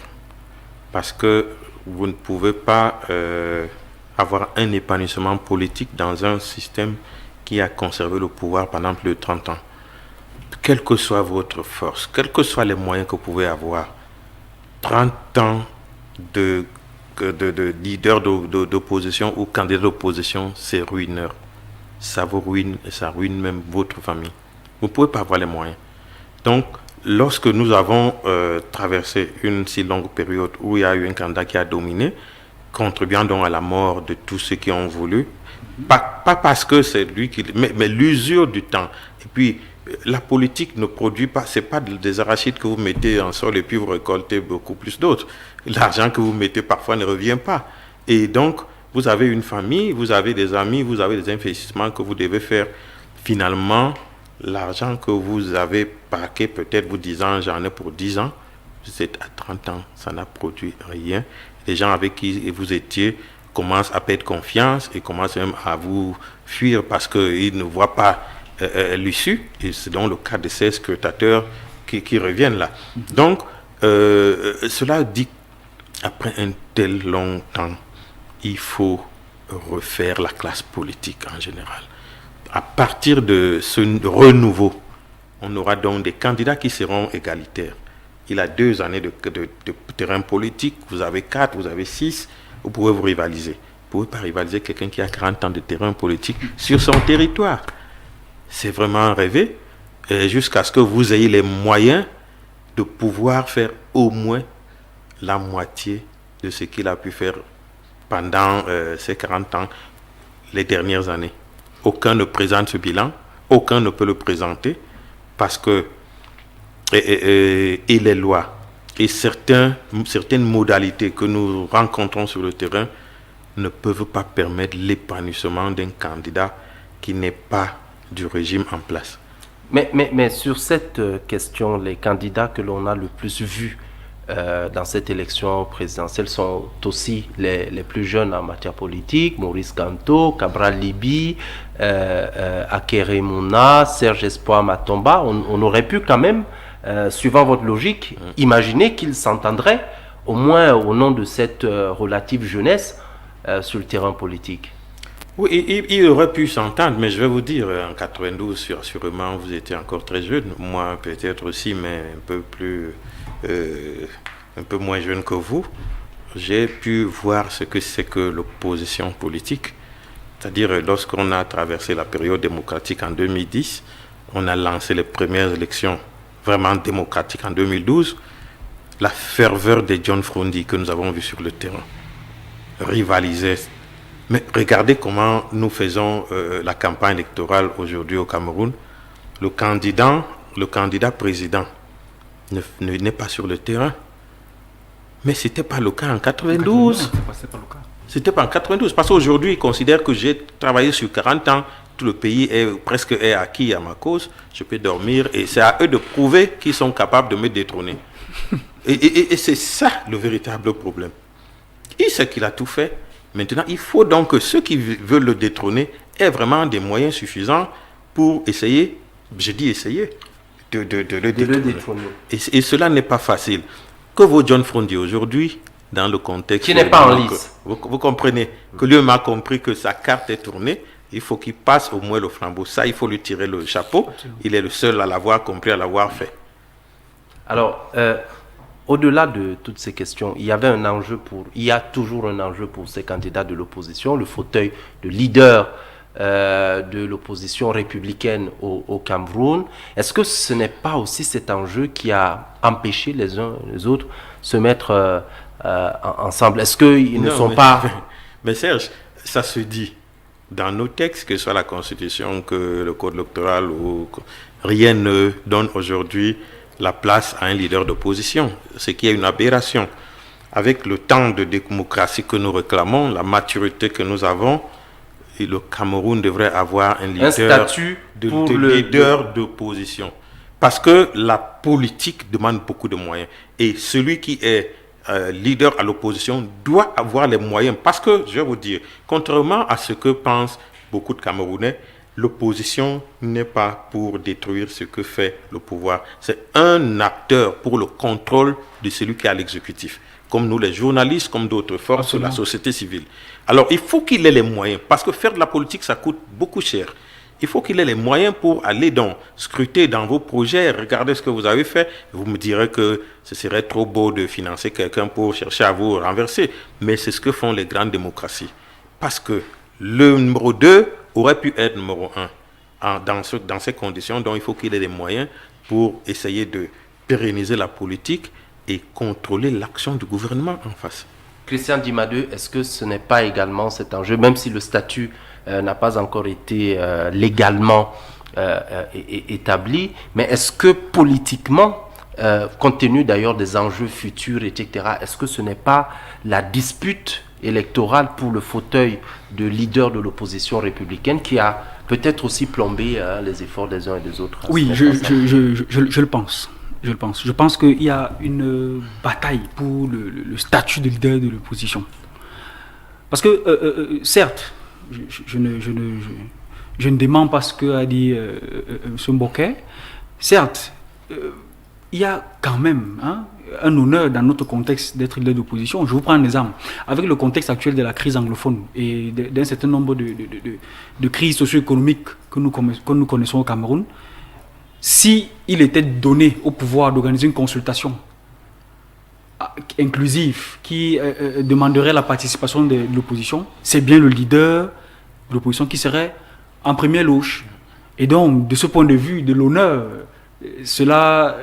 Parce que vous ne pouvez pas avoir un épanouissement politique dans un système qui a conservé le pouvoir pendant plus de 30 ans. Quelle que soit votre force, quels que soient les moyens que vous pouvez avoir, 30 ans de leader d'opposition ou candidat d'opposition, c'est ruineur. Ça vous ruine et ça ruine même votre famille. Vous ne pouvez pas avoir les moyens. Donc, lorsque nous avons traversé une si longue période où il y a eu un candidat qui a dominé, contribuant donc à la mort de tous ceux qui ont voulu, pas parce que c'est lui qui... Mais l'usure du temps. Et puis, la politique ne produit pas... Ce n'est pas des arachides que vous mettez en sol et puis vous récoltez beaucoup plus d'autres. L'argent que vous mettez parfois ne revient pas. Et donc, vous avez une famille, vous avez des amis, vous avez des investissements que vous devez faire. Finalement, l'argent que vous avez parqué, peut-être vous disant j'en ai pour 10 ans, vous êtes à 30 ans, ça n'a produit rien. Les gens avec qui vous étiez commencent à perdre confiance et commencent même à vous fuir parce qu'ils ne voient pas l'issue. Et c'est donc le cas de ces scrutateurs qui reviennent là. Donc, cela dit, après un tel long temps, il faut refaire la classe politique en général. À partir de ce renouveau, on aura donc des candidats qui seront égalitaires. Il a 2 années de terrain politique, vous avez 4, vous avez 6, vous pouvez vous rivaliser. Vous ne pouvez pas rivaliser quelqu'un qui a 40 ans de terrain politique sur son territoire. C'est vraiment rêver, jusqu'à ce que vous ayez les moyens de pouvoir faire au moins la moitié de ce qu'il a pu faire pendant ces 40 ans, les dernières années. Aucun ne présente ce bilan, aucun ne peut le présenter parce que et les lois et certaines modalités que nous rencontrons sur le terrain ne peuvent pas permettre l'épanouissement d'un candidat qui n'est pas du régime en place. Mais sur cette question, les candidats que l'on a le plus vus dans cette élection présidentielle sont aussi les plus jeunes en matière politique, Maurice Kamto, Cabral Liby, Akere Mouna, Serge Espoir Matomba. On aurait pu quand même, suivant votre logique, imaginer qu'ils s'entendraient, au moins au nom de cette relative jeunesse, sur le terrain politique. Oui, il aurait pu s'entendre, mais je vais vous dire, en 92, assurément, vous étiez encore très jeune, moi peut-être aussi, mais un peu moins jeune que vous. J'ai pu voir ce que c'est que l'opposition politique. C'est-à-dire, lorsqu'on a traversé la période démocratique en 2010, on a lancé les premières élections vraiment démocratiques en 2012, la ferveur de John Frondi que nous avons vu sur le terrain rivalisait. Mais regardez comment nous faisons la campagne électorale aujourd'hui au Cameroun. Le candidat président n'est pas sur le terrain. Mais ce n'était pas le cas en 92. C'était pas en 92. Parce qu'aujourd'hui, ils considèrent que j'ai travaillé sur 40 ans. Tout le pays est acquis à ma cause. Je peux dormir. Et c'est à eux de prouver qu'ils sont capables de me détrôner. et c'est ça le véritable problème. Il sait qu'il a tout fait. Maintenant, il faut donc que ceux qui veulent le détrôner aient vraiment des moyens suffisants pour essayer, je dis essayer, de le détrôner. Et cela n'est pas facile. Que vaut John Frondi aujourd'hui dans le contexte... Qui n'est pas en lice. Vous comprenez que lui a compris que sa carte est tournée, il faut qu'il passe au moins le flambeau. Ça, il faut lui tirer le chapeau. Il est le seul à l'avoir compris, à l'avoir fait. Alors, au-delà de toutes ces questions, il y a toujours un enjeu pour ces candidats de l'opposition, le fauteuil de leader de l'opposition républicaine au Cameroun. Est-ce que ce n'est pas aussi cet enjeu qui a empêché les uns et les autres de se mettre ensemble? Est-ce qu'ils ne sont pas... Mais Serge, ça se dit dans nos textes, que ce soit la Constitution, que le Code électoral, rien ne donne aujourd'hui la place à un leader d'opposition, ce qui est une aberration. Avec le temps de démocratie que nous réclamons, la maturité que nous avons, et le Cameroun devrait avoir un leader d'opposition. Parce que la politique demande beaucoup de moyens. Et celui qui est leader à l'opposition doit avoir les moyens. Parce que, je vais vous dire, contrairement à ce que pensent beaucoup de Camerounais, l'opposition n'est pas pour détruire ce que fait le pouvoir. C'est un acteur pour le contrôle de celui qui est à l'exécutif. Comme nous les journalistes, comme d'autres forces de la société civile. Alors, il faut qu'il ait les moyens, parce que faire de la politique, ça coûte beaucoup cher. Il faut qu'il ait les moyens pour aller scruter dans vos projets, regarder ce que vous avez fait. Vous me direz que ce serait trop beau de financer quelqu'un pour chercher à vous renverser. Mais c'est ce que font les grandes démocraties. Parce que le numéro 2 aurait pu être numéro 1 dans ces conditions. Donc, il faut qu'il ait les moyens pour essayer de pérenniser la politique et contrôler l'action du gouvernement en face. Christian Dimadeu, est-ce que ce n'est pas également cet enjeu, même si le statut n'a pas encore été légalement établi, mais est-ce que politiquement, compte tenu d'ailleurs des enjeux futurs, etc., est-ce que ce n'est pas la dispute électorale pour le fauteuil de leader de l'opposition républicaine qui a peut-être aussi plombé les efforts des uns et des autres? Oui, je le pense. Je pense qu'il y a une bataille pour le statut de leader de l'opposition. Parce que, certes, je ne dément pas ce qu'a dit M. Mboké. Certes, il y a quand même un honneur dans notre contexte d'être leader d'opposition. Je vous prends un exemple. Avec le contexte actuel de la crise anglophone et d'un certain nombre de crises socio-économiques que nous connaissons au Cameroun, si il était donné au pouvoir d'organiser une consultation inclusive qui demanderait la participation de l'opposition, c'est bien le leader de l'opposition qui serait en première loge. Et donc, de ce point de vue, de l'honneur, cela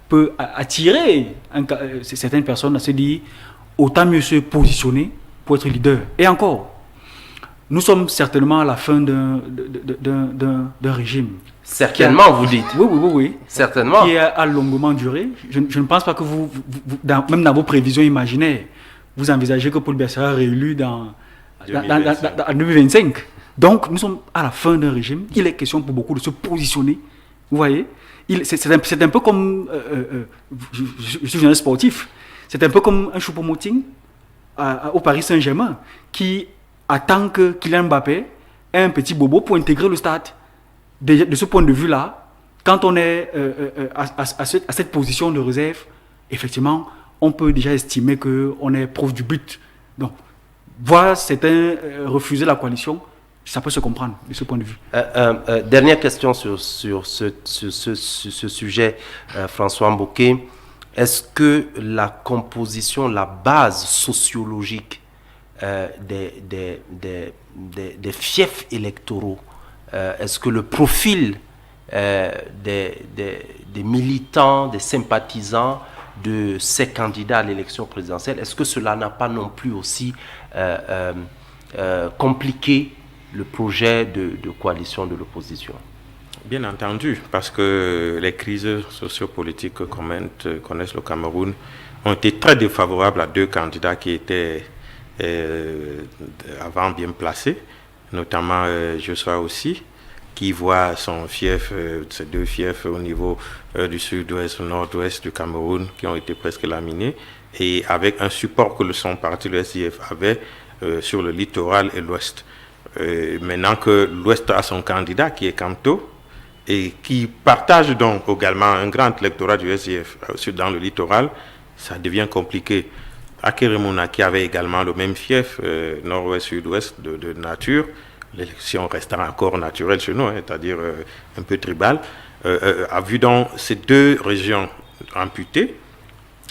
peut attirer certaines personnes à se dire autant mieux se positionner pour être leader. Et encore, nous sommes certainement à la fin d'un régime. Certainement, vous dites. Oui. Certainement. Qui a longuement duré. Je ne pense pas que même dans vos prévisions imaginaires, vous envisagez que Paul Biya sera réélu en 2025. Donc, nous sommes à la fin d'un régime. Il est question pour beaucoup de se positionner. Vous voyez, c'est un peu comme... je suis un sportif. C'est un peu comme un Choupo-Moting au Paris Saint-Germain qui attend que Kylian Mbappé ait un petit bobo pour intégrer le stade. De ce point de vue-là, quand on est à cette position de réserve, effectivement, on peut déjà estimer qu'on est proche du but. Donc, voir certains refuser la coalition, ça peut se comprendre de ce point de vue. Dernière question sur ce sujet, François Mboké. Est-ce que la composition, la base sociologique des fiefs électoraux, est-ce que le profil des militants, des sympathisants de ces candidats à l'élection présidentielle, est-ce que cela n'a pas non plus aussi compliqué le projet de coalition de l'opposition? Bien entendu, parce que les crises sociopolitiques que connaissent le Cameroun ont été très défavorables à deux candidats qui étaient avant bien placés, notamment Joshua aussi, qui voit son fief, ces deux fiefs au niveau du sud-ouest, nord-ouest du Cameroun, qui ont été presque laminés, et avec un support que son parti, le SDF, avait, sur le littoral et l'ouest. Maintenant que l'ouest a son candidat qui est Kamto, et qui partage donc également un grand électorat du SDF dans le littoral, ça devient compliqué. Akérémouna, qui avait également le même fief, nord-ouest, sud-ouest de nature, l'élection restera encore naturelle chez nous, c'est-à-dire un peu tribale, a vu donc ces deux régions amputées,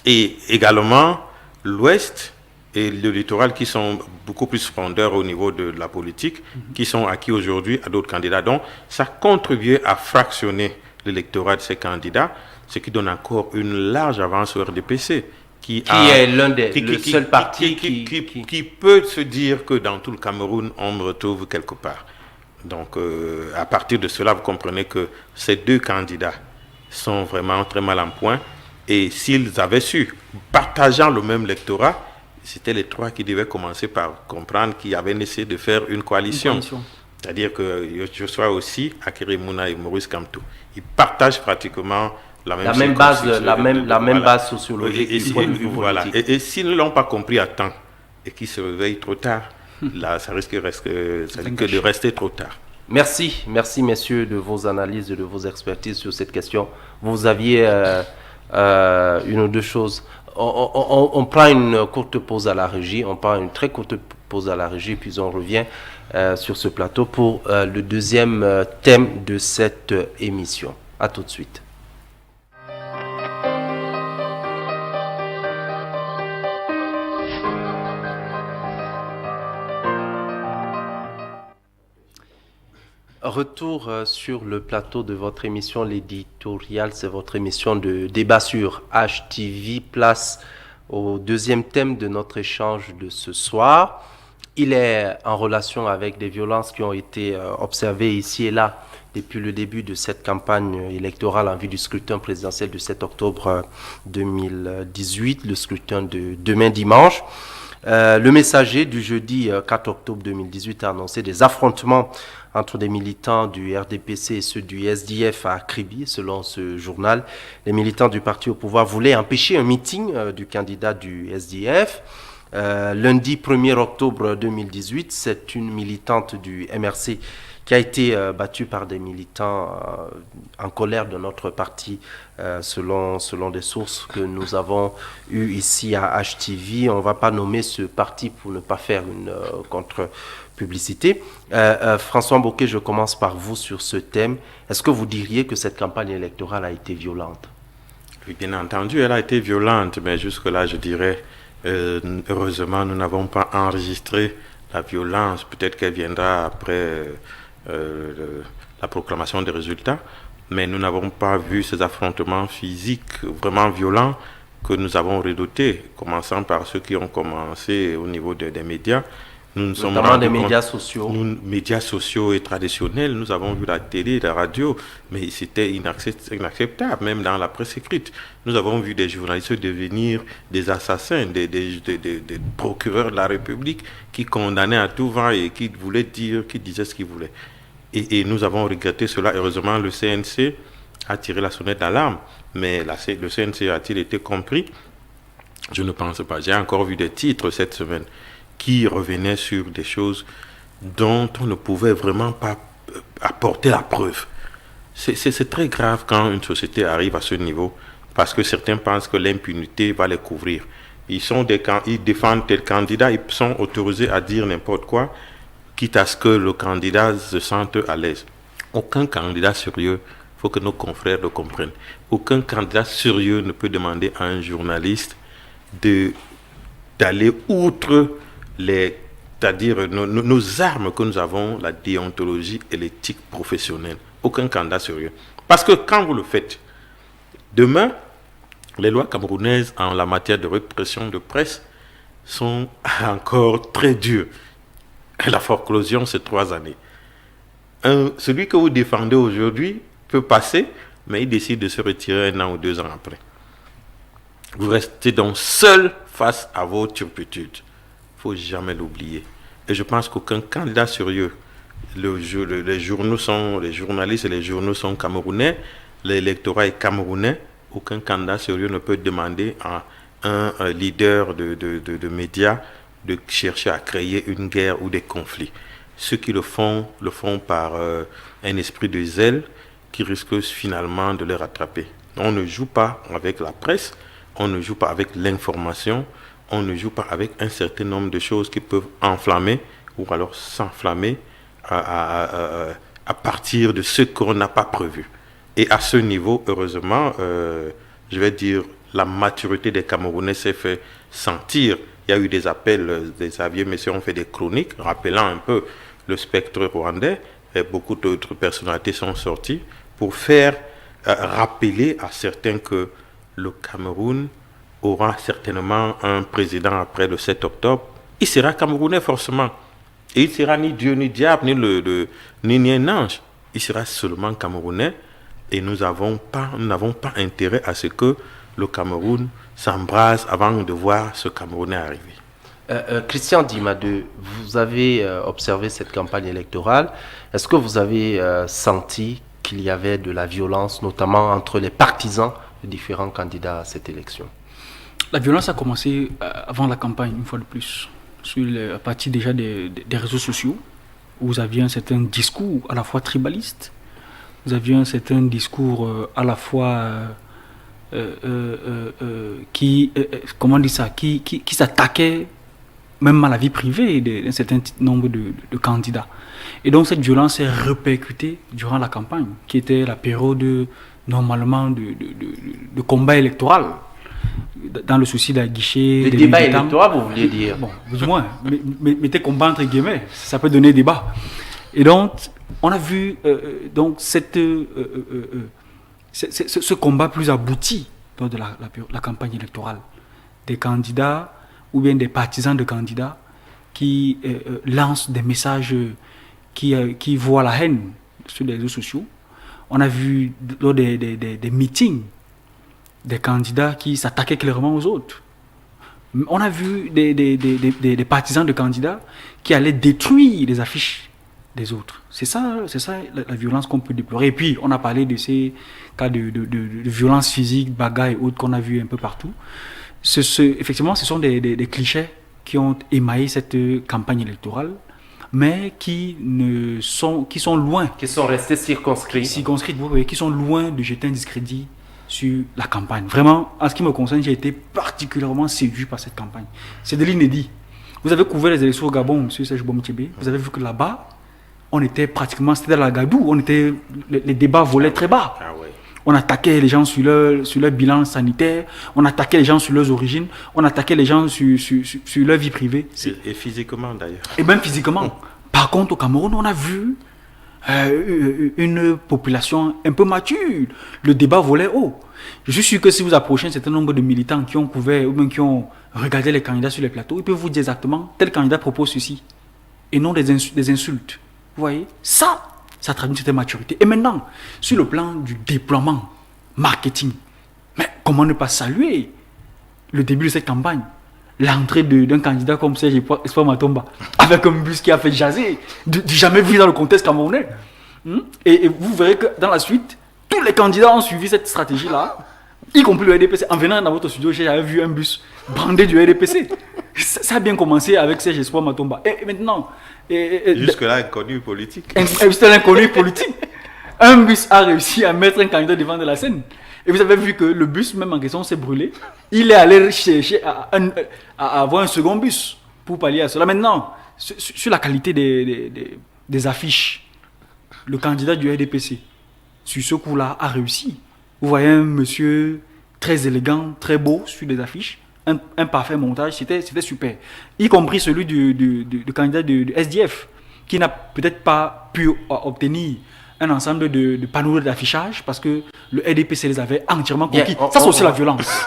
et également l'ouest et le littoral qui sont beaucoup plus fondeurs au niveau de la politique, qui sont acquis aujourd'hui à d'autres candidats. Donc, ça contribue à fractionner l'électorat de ces candidats, ce qui donne encore une large avance au RDPC. Qui est l'un des seuls partis qui peut se dire que dans tout le Cameroun, on me retrouve quelque part. Donc, à partir de cela, vous comprenez que ces deux candidats sont vraiment très mal en point. Et s'ils avaient su, partageant le même lectorat, c'était les trois qui devaient commencer par comprendre qu'ils avaient essayé de faire une coalition. C'est-à-dire que je sois aussi Akérémouna et Maurice Kamto. Ils partagent pratiquement la même base sociologique. Et s'ils ne l'ont pas compris à temps et qu'ils se réveillent trop tard, là, ça risque de rester trop tard. Merci messieurs de vos analyses et de vos expertises sur cette question. Vous aviez une ou deux choses. On prend une courte pause à la régie, on prend une très courte pause à la régie, puis on revient sur ce plateau pour le deuxième thème de cette émission. À tout de suite. Retour sur le plateau de votre émission, l'éditorial, c'est votre émission de débat sur HTV. Place au deuxième thème de notre échange de ce soir. Il est en relation avec des violences qui ont été observées ici et là depuis le début de cette campagne électorale en vue du scrutin présidentiel du 7 octobre 2018, le scrutin de demain dimanche. Le Messager du jeudi 4 octobre 2018 a annoncé des affrontements entre des militants du RDPC et ceux du SDF à Kribi. Selon ce journal, les militants du parti au pouvoir voulaient empêcher un meeting du candidat du SDF. Lundi 1er octobre 2018, c'est une militante du MRC qui a été battue par des militants en colère de notre parti, selon des sources que nous avons eues ici à HTV. On ne va pas nommer ce parti pour ne pas faire une contre-publicité. François Mbouké, je commence par vous sur ce thème. Est-ce que vous diriez que cette campagne électorale a été violente? Oui, bien entendu, elle a été violente, mais jusque-là, je dirais, heureusement, nous n'avons pas enregistré la violence. Peut-être qu'elle viendra après la proclamation des résultats, mais nous n'avons pas vu ces affrontements physiques vraiment violents que nous avons redoutés, commençant par ceux qui ont commencé au niveau des médias. Notamment des médias sociaux. Médias sociaux et traditionnels, nous avons vu la télé, la radio, mais c'était inacceptable, même dans la presse écrite. Nous avons vu des journalistes devenir des assassins, des procureurs de la République qui condamnaient à tout vent et qui disaient ce qu'ils voulaient. Et nous avons regretté cela. Heureusement, le CNC a tiré la sonnette d'alarme, mais le CNC a-t-il été compris? Je ne pense pas. J'ai encore vu des titres cette semaine qui revenaient sur des choses dont on ne pouvait vraiment pas apporter la preuve. C'est très grave quand une société arrive à ce niveau, parce que certains pensent que l'impunité va les couvrir. Ils défendent tel candidat, ils sont autorisés à dire n'importe quoi, quitte à ce que le candidat se sente à l'aise. Aucun candidat sérieux, il faut que nos confrères le comprennent, aucun candidat sérieux ne peut demander à un journaliste d'aller outre c'est-à-dire nos armes que nous avons, la déontologie et l'éthique professionnelle. Aucun candidat sérieux. Parce que quand vous le faites, demain, les lois camerounaises en la matière de répression de presse sont encore très dures. La forclusion, c'est 3 années. Celui que vous défendez aujourd'hui peut passer, mais il décide de se retirer 1 an ou 2 ans après. Vous restez donc seul face à vos turpitudes. Il ne faut jamais l'oublier. Et je pense qu'aucun candidat sérieux, les journalistes et les journaux sont camerounais, l'électorat est camerounais, aucun candidat sérieux ne peut demander à un leader de médias de chercher à créer une guerre ou des conflits. Ceux qui le font par un esprit de zèle qui risque finalement de les rattraper. On ne joue pas avec la presse, on ne joue pas avec l'information, on ne joue pas avec un certain nombre de choses qui peuvent enflammer ou alors s'enflammer à partir de ce qu'on n'a pas prévu. Et à ce niveau, heureusement, je vais dire, la maturité des Camerounais s'est fait sentir. Il y a eu des appels, des vieux messieurs ont fait des chroniques, rappelant un peu le spectre rwandais, et beaucoup d'autres personnalités sont sorties pour faire rappeler à certains que le Cameroun aura certainement un président après le 7 octobre. Il sera Camerounais forcément. Et il ne sera ni Dieu, ni diable, ni un ange. Il sera seulement Camerounais. Et nous n'avons pas intérêt à ce que le Cameroun s'embrase avant de voir ce Camerounais arriver. Christian Dimadeu, vous avez observé cette campagne électorale. Est-ce que vous avez senti qu'il y avait de la violence, notamment entre les partisans de différents candidats à cette élection? La violence a commencé avant la campagne, une fois de plus, à partir déjà des réseaux sociaux, où vous aviez un certain discours à la fois tribaliste, vous aviez un certain discours à la fois qui s'attaquait même à la vie privée d'un certain nombre de candidats. Et donc cette violence s'est répercutée durant la campagne, qui était la période normalement de combat électoral, dans le souci d'aguicher des débats électoraux, vous voulez dire? Bon, plus ou moins. Mettez combat entre guillemets, ça peut donner débat. Et donc, on a vu ce combat plus abouti lors de la campagne électorale. Des candidats ou bien des partisans de candidats qui lancent des messages qui voient la haine sur les réseaux sociaux. On a vu lors des meetings des candidats qui s'attaquaient clairement aux autres. On a vu des partisans de candidats qui allaient détruire les affiches des autres. C'est ça la violence qu'on peut déplorer. Et puis, on a parlé de ces cas de violence physique, bagarre et autres qu'on a vu un peu partout. Effectivement, ce sont des clichés qui ont émaillé cette campagne électorale, mais qui sont loin. Qui sont restés circonscrits. Qui sont loin de jeter un discrédit sur la campagne. Vraiment, en ce qui me concerne, j'ai été particulièrement séduit par cette campagne. C'est de l'inédit. Vous avez couvert les élections au Gabon, M. Serge Boumtébé. Vous avez vu que là-bas, c'était la Gadou, les débats volaient très bas. Ah ouais. On attaquait les gens sur leur bilan sanitaire, on attaquait les gens sur leurs origines, on attaquait les gens sur leur vie privée. Et physiquement d'ailleurs. Et même physiquement. Par contre, au Cameroun, on a vu une population un peu mature. Le débat volait haut. Je suis sûr que si vous approchez un certain nombre de militants qui ont couvert ou même qui ont regardé les candidats sur les plateaux, ils peuvent vous dire exactement tel candidat propose ceci. Et non des insultes. Vous voyez, ça traduit cette maturité. Et maintenant, sur le plan du déploiement marketing, mais comment ne pas saluer le début de cette campagne, l'entrée d'un candidat comme Serge Espoir Matomba, avec un bus qui a fait jaser, du jamais vu dans le contexte camerounais. Et vous verrez que dans la suite, tous les candidats ont suivi cette stratégie-là, y compris le RDPC. En venant dans votre studio, j'avais vu un bus brandé du RDPC. Ça a bien commencé avec Serge Espoir Matomba. Et maintenant... Jusque-là, inconnu politique. C'était l'inconnu politique. Un bus a réussi à mettre un candidat devant de la scène. Et vous avez vu que le bus, même en question, s'est brûlé. Il est allé chercher à avoir un second bus pour pallier à cela. Maintenant, sur la qualité des affiches, le candidat du RDPC, sur ce coup-là, a réussi. Vous voyez un monsieur très élégant, très beau sur des affiches. Un parfait montage, c'était super. Y compris celui du candidat du SDF, qui n'a peut-être pas pu obtenir un ensemble de panneaux d'affichage parce que le RDPC les avait entièrement conquis. Ça, c'est aussi la violence.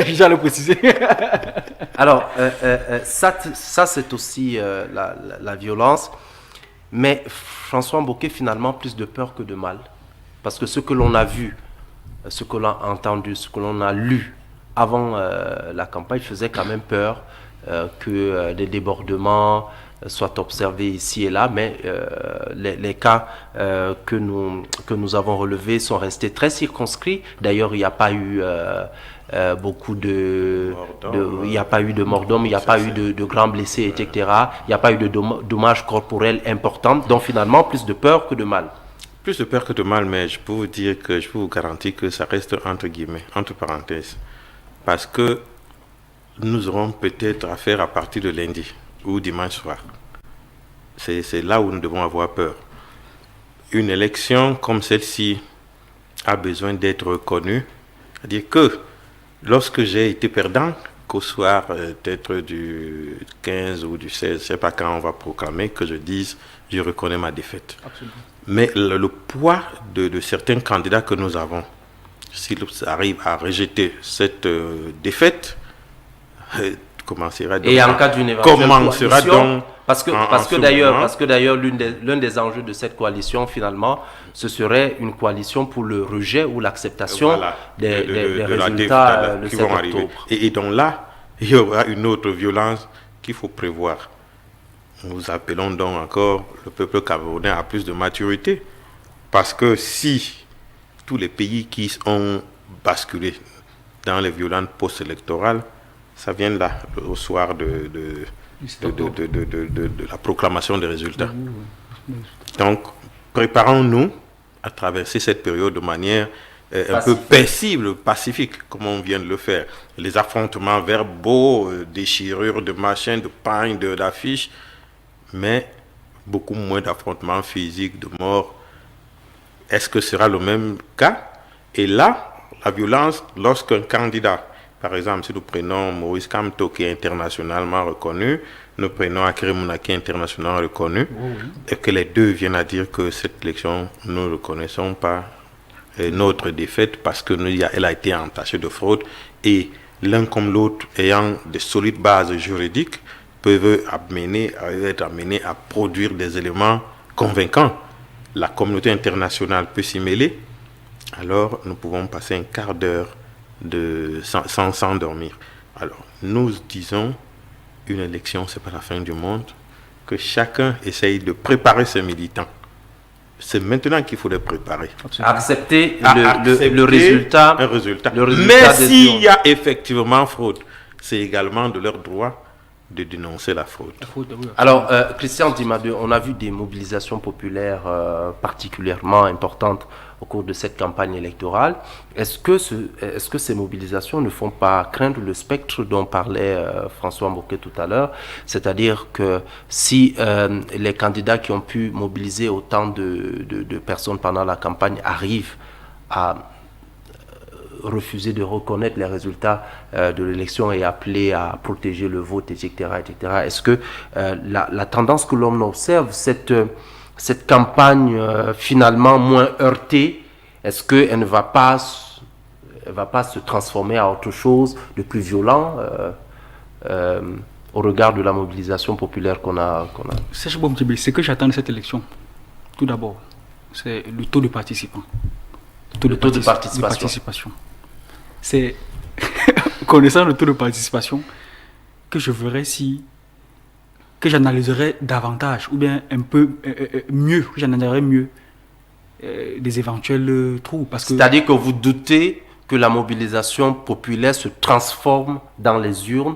J'allais le préciser. Alors, ça c'est aussi la violence. Mais François Mboké, finalement, plus de peur que de mal. Parce que ce que l'on a vu, ce que l'on a entendu, ce que l'on a lu avant la campagne faisait quand même peur. que des débordements soient observés ici et là, mais les cas que nous avons relevés sont restés très circonscrits. D'ailleurs, il n'y a pas eu beaucoup il n'y a pas eu de mort d'homme, il n'y a pas eu de grands blessés, etc. Il n'y a pas eu de dommages corporels importants, donc finalement plus de peur que de mal. Plus de peur que de mal, mais je peux vous dire que je peux vous garantir que ça reste entre guillemets, entre parenthèses. Parce que nous aurons peut-être affaire à partir de lundi ou dimanche soir. C'est là où nous devons avoir peur. Une élection comme celle-ci a besoin d'être reconnue. C'est-à-dire que lorsque j'ai été perdant, qu'au soir peut-être du 15 ou du 16, je ne sais pas quand on va proclamer, que je dise je reconnais ma défaite. Absolument. Mais le poids de certains candidats que nous avons, s'ils arrivent à rejeter cette défaite, commencera donc. Et en cas d'une éventuelle coalition, parce que d'ailleurs l'un des enjeux de cette coalition finalement, ce serait une coalition pour le rejet ou l'acceptation des résultats le 7 octobre. Et donc là, il y aura une autre violence qu'il faut prévoir. Nous appelons donc encore le peuple camerounais à plus de maturité, parce que si tous les pays qui ont basculé dans les violences post-électorales, ça vient là, au soir de la proclamation des résultats. Donc, préparons-nous à traverser cette période de manière un peu paisible, pacifique, comme on vient de le faire. Les affrontements verbaux, déchirures de machins, de pagnes, d'affiches, mais beaucoup moins d'affrontements physiques, de morts. Est-ce que ce sera le même cas? Et là, la violence, lorsqu'un candidat, par exemple, si nous prenons Maurice Kamto, qui est internationalement reconnu, nous prenons Akerim Mouna, qui est internationalement reconnu, et que les deux viennent à dire que cette élection, nous ne reconnaissons pas notre défaite parce qu'elle a été entachée de fraude, et l'un comme l'autre, ayant de solides bases juridiques, peuvent être amenés à produire des éléments convaincants. La communauté internationale peut s'y mêler, alors nous pouvons passer un quart d'heure sans s'endormir. Alors, nous disons, une élection, ce n'est pas la fin du monde, que chacun essaye de préparer ses militants. C'est maintenant qu'il faut les préparer. Accepter le résultat. Un résultat. Mais s'il y a effectivement fraude, c'est également de leur droit de dénoncer la fraude. Alors, Christian Dimadeu, on a vu des mobilisations populaires particulièrement importantes au cours de cette campagne électorale. Est-ce que ces mobilisations ne font pas craindre le spectre dont parlait François Mboké tout à l'heure? C'est-à-dire que si les candidats qui ont pu mobiliser autant de personnes pendant la campagne arrivent à refuser de reconnaître les résultats de l'élection et appeler à protéger le vote, etc., etc. Est-ce que la tendance que l'on observe, cette campagne finalement moins heurtée, est-ce qu'elle ne va pas se transformer en autre chose de plus violent au regard de la mobilisation populaire qu'on a? C'est ce que j'attends de cette élection, tout d'abord, c'est le taux de participants. Le taux de participation. C'est connaissant le taux de participation que je verrai que j'analyserai davantage ou bien un peu mieux, que j'analyserai mieux des éventuels trous. C'est-à-dire que vous doutez que la mobilisation populaire se transforme dans les urnes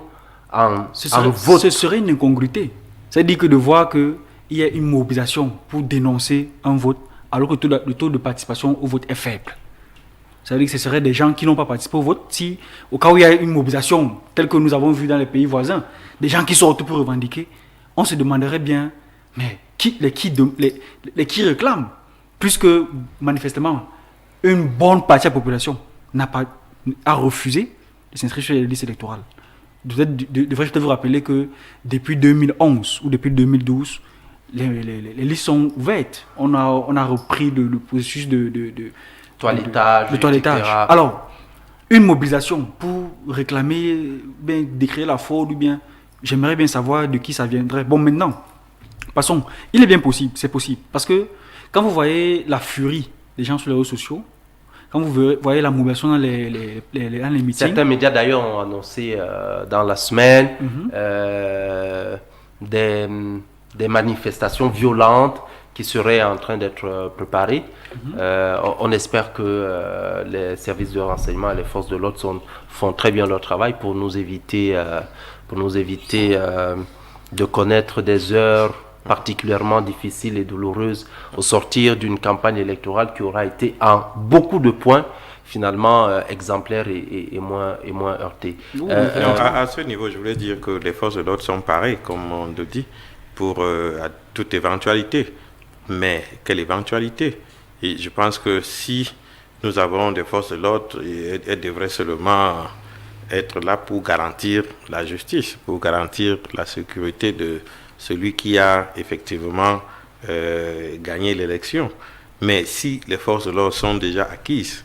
en vote. Ce serait une incongruité. C'est-à-dire que de voir qu'il y a une mobilisation pour dénoncer un vote alors que le taux de participation au vote est faible. Ça veut dire que ce seraient des gens qui n'ont pas participé au vote. Si, au cas où il y a une mobilisation telle que nous avons vu dans les pays voisins, des gens qui sortent pour revendiquer, on se demanderait bien, mais qui réclament, puisque manifestement, une bonne partie de la population a refusé de s'inscrire sur les listes électorales. Devrais-je peut-être vous rappeler que depuis 2011 ou depuis 2012, les listes sont ouvertes. On a repris le processus de toilettage. Alors, une mobilisation pour réclamer, décrire la fraude, ou bien, j'aimerais bien savoir de qui ça viendrait. Bon, maintenant, passons. Il est bien possible, c'est possible. Parce que quand vous voyez la furie des gens sur les réseaux sociaux, Quand vous voyez la mobilisation dans les meetings. Certains médias d'ailleurs ont annoncé dans la semaine des manifestations violentes qui seraient en train d'être préparées. On espère que les services de renseignement et les forces de l'ordre font très bien leur travail pour nous éviter de connaître des heures particulièrement difficiles et douloureuses au sortir d'une campagne électorale qui aura été en beaucoup de points finalement exemplaire et moins heurtée. À ce niveau, je voulais dire que les forces de l'ordre sont pareilles, comme on le dit, pour à toute éventualité. Mais quelle éventualité? Et je pense que si nous avons des forces de l'ordre, elles devraient seulement être là pour garantir la justice, pour garantir la sécurité de celui qui a effectivement gagné l'élection. Mais si les forces de l'ordre sont déjà acquises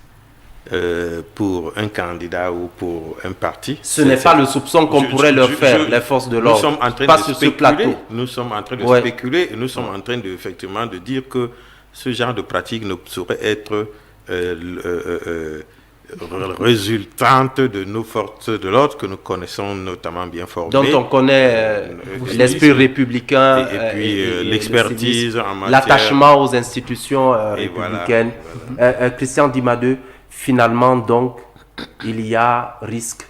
pour un candidat ou pour un parti... Ce n'est pas le soupçon qu'on pourrait leur faire, les forces de l'ordre. Nous sommes en train de spéculer. Nous sommes en train de spéculer et nous sommes en train effectivement de dire que ce genre de pratique ne saurait être résultante de nos forces de l'ordre que nous connaissons notamment bien formées. Dont on connaît l'esprit républicain et puis l'expertise en matière... L'attachement aux institutions républicaines. Voilà. Christian Dimadeu, finalement donc, il y a risque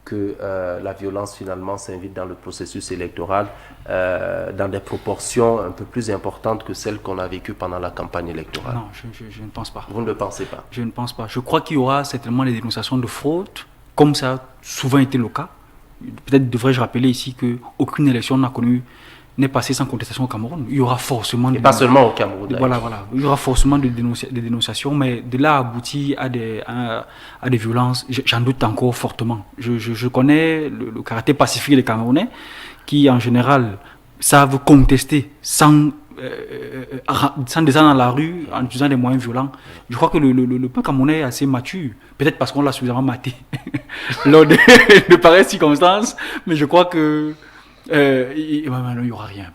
que la violence finalement s'invite dans le processus électoral dans des proportions un peu plus importantes que celles qu'on a vécues pendant la campagne électorale. Non, je ne pense pas. Vous ne le pensez pas? Je ne pense pas. Je crois qu'il y aura certainement des dénonciations de fraude, comme ça a souvent été le cas. Peut-être devrais-je rappeler ici qu'aucune élection n'est passée sans contestation au Cameroun. Il y aura forcément... Et pas seulement au Cameroun. Voilà. Il y aura forcément des dénonciations, mais de là à aboutir à des violences, j'en doute encore fortement. Je connais le caractère pacifique des Camerounais qui, en général, savent contester sans descendre dans la rue en utilisant des moyens violents. Je crois que le peuple camerounais est assez mature, peut-être parce qu'on l'a suffisamment maté lors de pareilles circonstances, mais je crois que il n'y aura rien.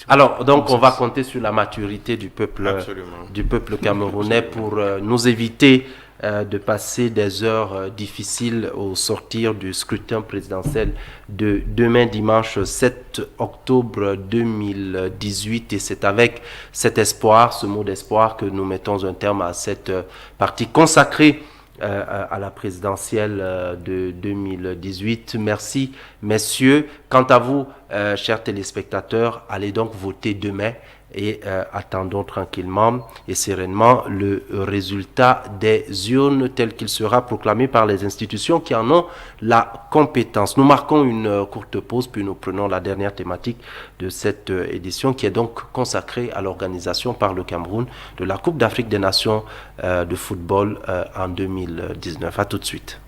Alors, donc, on va compter sur la maturité du peuple camerounais pour nous éviter de passer des heures difficiles au sortir du scrutin présidentiel de demain dimanche 7 octobre 2018. Et c'est avec cet espoir, ce mot d'espoir, que nous mettons un terme à cette partie consacrée à la présidentielle de 2018. Merci, messieurs. Quant à vous, chers téléspectateurs, allez donc voter demain et attendons tranquillement et sereinement le résultat des urnes tel qu'il sera proclamé par les institutions qui en ont la compétence. Nous marquons une courte pause, puis nous prenons la dernière thématique de cette édition qui est donc consacrée à l'organisation par le Cameroun de la Coupe d'Afrique des Nations de football en 2019. À tout de suite.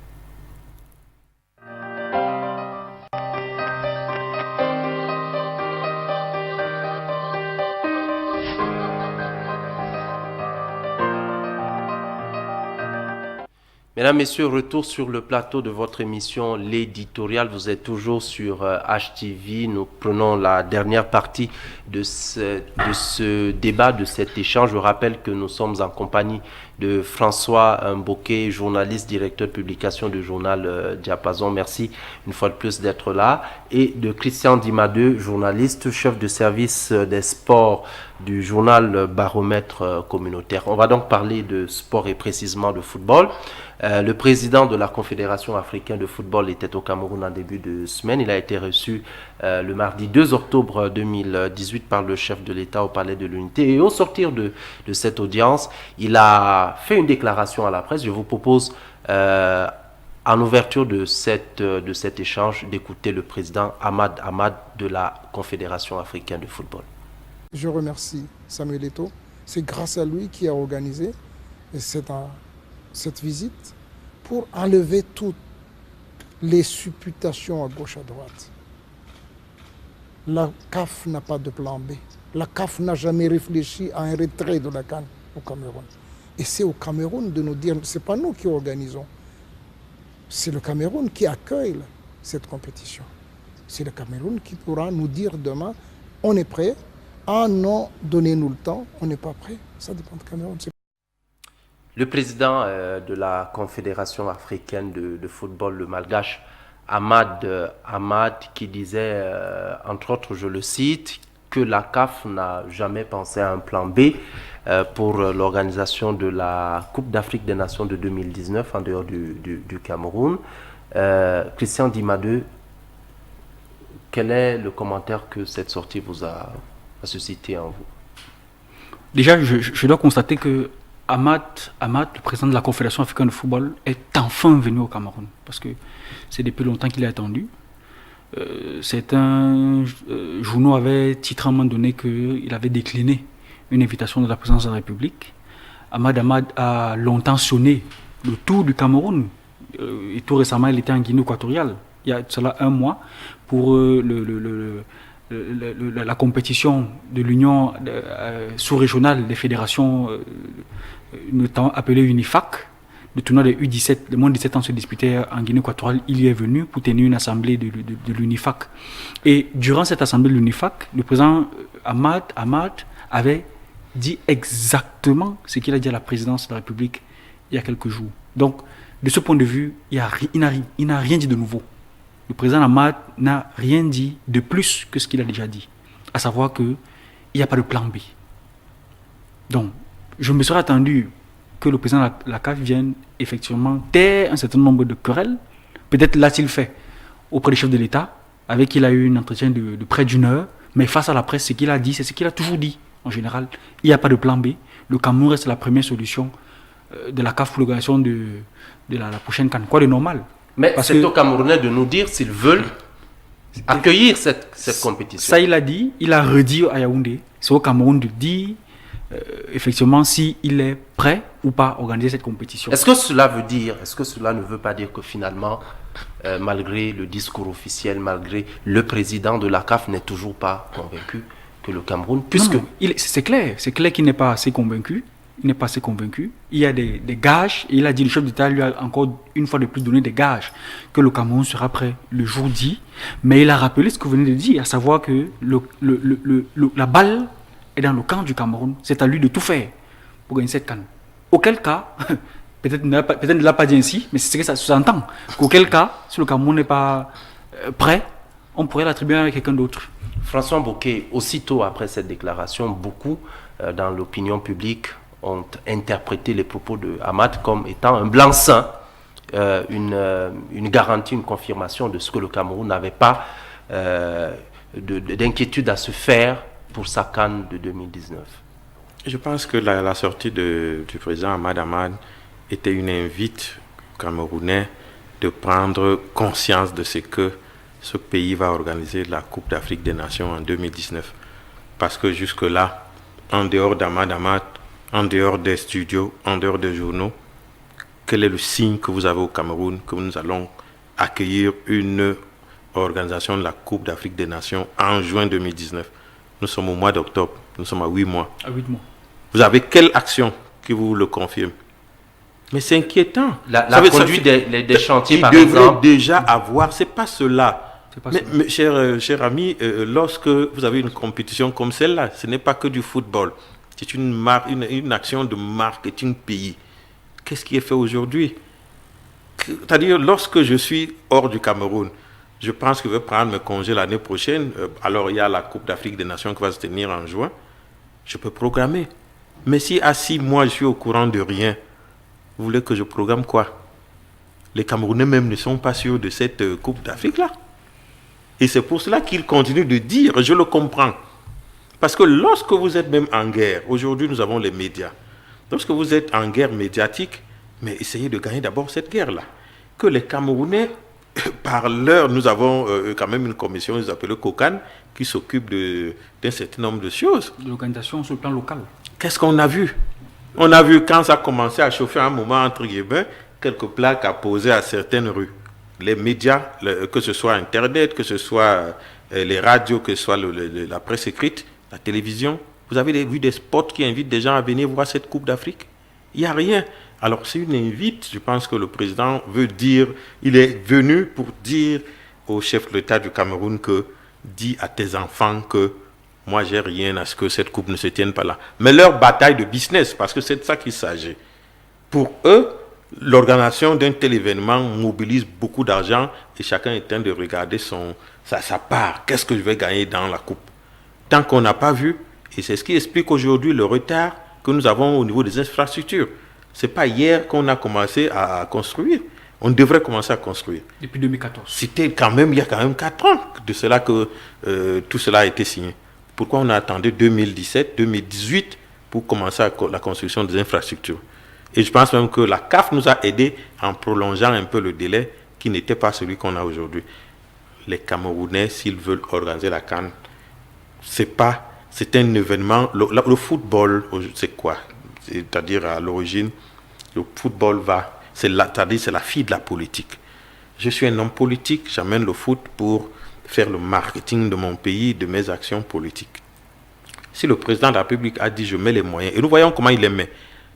Mesdames, Messieurs, retour sur le plateau de votre émission L'éditorial. Vous êtes toujours sur HTV. Nous prenons la dernière partie de ce débat, de cet échange. Je rappelle que nous sommes en compagnie de François Mbokey, journaliste, directeur de publication du journal Diapason. Merci une fois de plus d'être là. Et de Christian Dimadeu, journaliste, chef de service des sports du journal Baromètre communautaire. On va donc parler de sport et précisément de football. Le président de la Confédération africaine de football était au Cameroun en début de semaine. Il a été reçu le mardi 2 octobre 2018 par le chef de l'État au Palais de l'Unité. Et au sortir de cette audience, il a fait une déclaration à la presse. Je vous propose, en ouverture de cet échange, d'écouter le président Ahmad Ahmad de la Confédération africaine de football. Je remercie Samuel Eto'o. C'est grâce à lui qui a organisé cette visite pour enlever toutes les supputations à gauche à droite. La CAF n'a pas de plan B. La CAF n'a jamais réfléchi à un retrait de la CAN au Cameroun. Et c'est au Cameroun de nous dire, ce n'est pas nous qui organisons, c'est le Cameroun qui accueille cette compétition. C'est le Cameroun qui pourra nous dire demain, on est prêt. Ah non, donnez-nous le temps, on n'est pas prêt. Ça dépend du Cameroun. Le président de la Confédération africaine de football, le Malgache, Ahmad, qui disait, entre autres, je le cite, que la CAF n'a jamais pensé à un plan B pour l'organisation de la Coupe d'Afrique des Nations de 2019 en dehors du Cameroun. Christian Dimadeu, quel est le commentaire que cette sortie vous a suscité en vous? Déjà, je dois constater que Ahmad, le président de la Confédération africaine de football, est enfin venu au Cameroun. Parce que c'est depuis longtemps qu'il est attendu. Certains journaux avaient titré à un moment donné qu'il avait décliné une invitation de la présidence de la République. Ahmad a longtemps sonné le tour du Cameroun. Et tout récemment, il était en Guinée équatoriale, il y a cela un mois, pour la compétition de l'Union sous-régionale des fédérations, notamment appelée UNIFAC. Le tournoi des U17, le moins de 17 ans se disputait en Guinée équatoriale. Il y est venu pour tenir une assemblée de l'UNIFAC. Et durant cette assemblée de l'UNIFAC, le président Ahmad avait dit exactement ce qu'il a dit à la présidence de la République il y a quelques jours. Donc, de ce point de vue, il n'a rien dit de nouveau. Le président Ahmad n'a rien dit de plus que ce qu'il a déjà dit, à savoir qu'il n'y a pas de plan B. Donc, je me serais attendu que le président de la CAF vienne effectivement taire un certain nombre de querelles. Peut-être l'a-t-il fait auprès des chefs de l'État, avec qui il a eu un entretien de près d'une heure, mais face à la presse, ce qu'il a dit, c'est ce qu'il a toujours dit. En général, il n'y a pas de plan B. Le Cameroun reste la première solution de la CAF pour l'organisation de la prochaine CAN. Quoi de normal? Mais c'est aux Camerounais de nous dire s'ils veulent accueillir cette compétition. Ça, il a dit, il a redit à Yaoundé. C'est au Cameroun de dire effectivement s'il est prêt ou pas à organiser cette compétition. Est-ce que cela ne veut pas dire que finalement, malgré le discours officiel, malgré le président de la CAF n'est toujours pas convaincu que le Cameroun, puisque... Non, c'est clair qu'il n'est pas assez convaincu. Il n'est pas assez convaincu. Il y a des gages. Et il a dit, le chef d'État lui a encore une fois de plus donné des gages que le Cameroun sera prêt le jour dit. Mais il a rappelé ce que vous venez de dire, à savoir que la balle est dans le camp du Cameroun. C'est à lui de tout faire pour gagner cette CAN. Auquel cas, peut-être ne l'a pas dit ainsi, mais c'est ce que ça s'entend. Auquel cas, si le Cameroun n'est pas prêt, on pourrait l'attribuer à quelqu'un d'autre. François Mbouké, aussitôt après cette déclaration, beaucoup dans l'opinion publique ont interprété les propos de Ahmad comme étant un blanc-seing, une garantie, une confirmation de ce que le Cameroun n'avait pas d'inquiétude à se faire pour sa CAN de 2019. Je pense que la sortie du président Ahmad était une invite aux Camerounais de prendre conscience de ce que ce pays va organiser la Coupe d'Afrique des Nations en 2019. Parce que jusque-là, en dehors d'Ahmad, en dehors des studios, en dehors des journaux, quel est le signe que vous avez au Cameroun que nous allons accueillir une organisation de la Coupe d'Afrique des Nations en juin 2019? Nous sommes au mois d'octobre, nous sommes à 8 mois. À 8 mois. Vous avez quelle action qui vous le confirme? Mais c'est inquiétant. La conduite des chantiers, par exemple. exemple. Déjà avoir, c'est pas cela. Mais cher ami, lorsque vous avez une compétition comme celle-là, ce n'est pas que du football. C'est une action de marketing pays. Qu'est-ce qui est fait aujourd'hui? C'est-à-dire, lorsque je suis hors du Cameroun, je pense que je vais prendre mes congés l'année prochaine. Alors, il y a la Coupe d'Afrique des Nations qui va se tenir en juin. Je peux programmer. Mais si à 6 mois, je suis au courant de rien, vous voulez que je programme quoi? Les Camerounais même ne sont pas sûrs de cette Coupe d'Afrique-là. Et c'est pour cela qu'ils continuent de dire, je le comprends. Parce que lorsque vous êtes même en guerre, aujourd'hui nous avons les médias, lorsque vous êtes en guerre médiatique, mais essayez de gagner d'abord cette guerre-là. Que les Camerounais, par l'heure, nous avons quand même une commission, ils appellent COCAN, qui s'occupe d'un certain nombre de choses. De l'organisation sur le plan local. Qu'est-ce qu'on a vu? On a vu quand ça a commencé à chauffer un moment, entre guillemets, quelques plaques à poser à certaines rues. Les médias, que ce soit Internet, que ce soit les radios, que ce soit la presse écrite, la télévision, vous avez vu des spots qui invitent des gens à venir voir cette Coupe d'Afrique? Il n'y a rien. Alors c'est une invite, je pense que le président veut dire, il est venu pour dire au chef de l'État du Cameroun que, dis à tes enfants que moi j'ai rien à ce que cette coupe ne se tienne pas là. Mais leur bataille de business, parce que c'est de ça qu'il s'agit. Pour eux, l'organisation d'un tel événement mobilise beaucoup d'argent et chacun est en train de regarder sa part. Qu'est-ce que je vais gagner dans la coupe? Tant qu'on n'a pas vu, et c'est ce qui explique aujourd'hui le retard que nous avons au niveau des infrastructures. Ce n'est pas hier qu'on a commencé à construire. On devrait commencer à construire. Depuis 2014. C'était il y a quand même 4 ans de cela que tout cela a été signé. Pourquoi on a attendu 2017, 2018 pour commencer la construction des infrastructures? Et je pense même que la CAF nous a aidés en prolongeant un peu le délai qui n'était pas celui qu'on a aujourd'hui. Les Camerounais, s'ils veulent organiser la CAN, c'est un événement. Le football, c'est quoi? C'est-à-dire à l'origine, le football c'est la fille de la politique. Je suis un homme politique, j'amène le foot pour faire le marketing de mon pays, de mes actions politiques. Si le président de la République a dit je mets les moyens, et nous voyons comment il les met.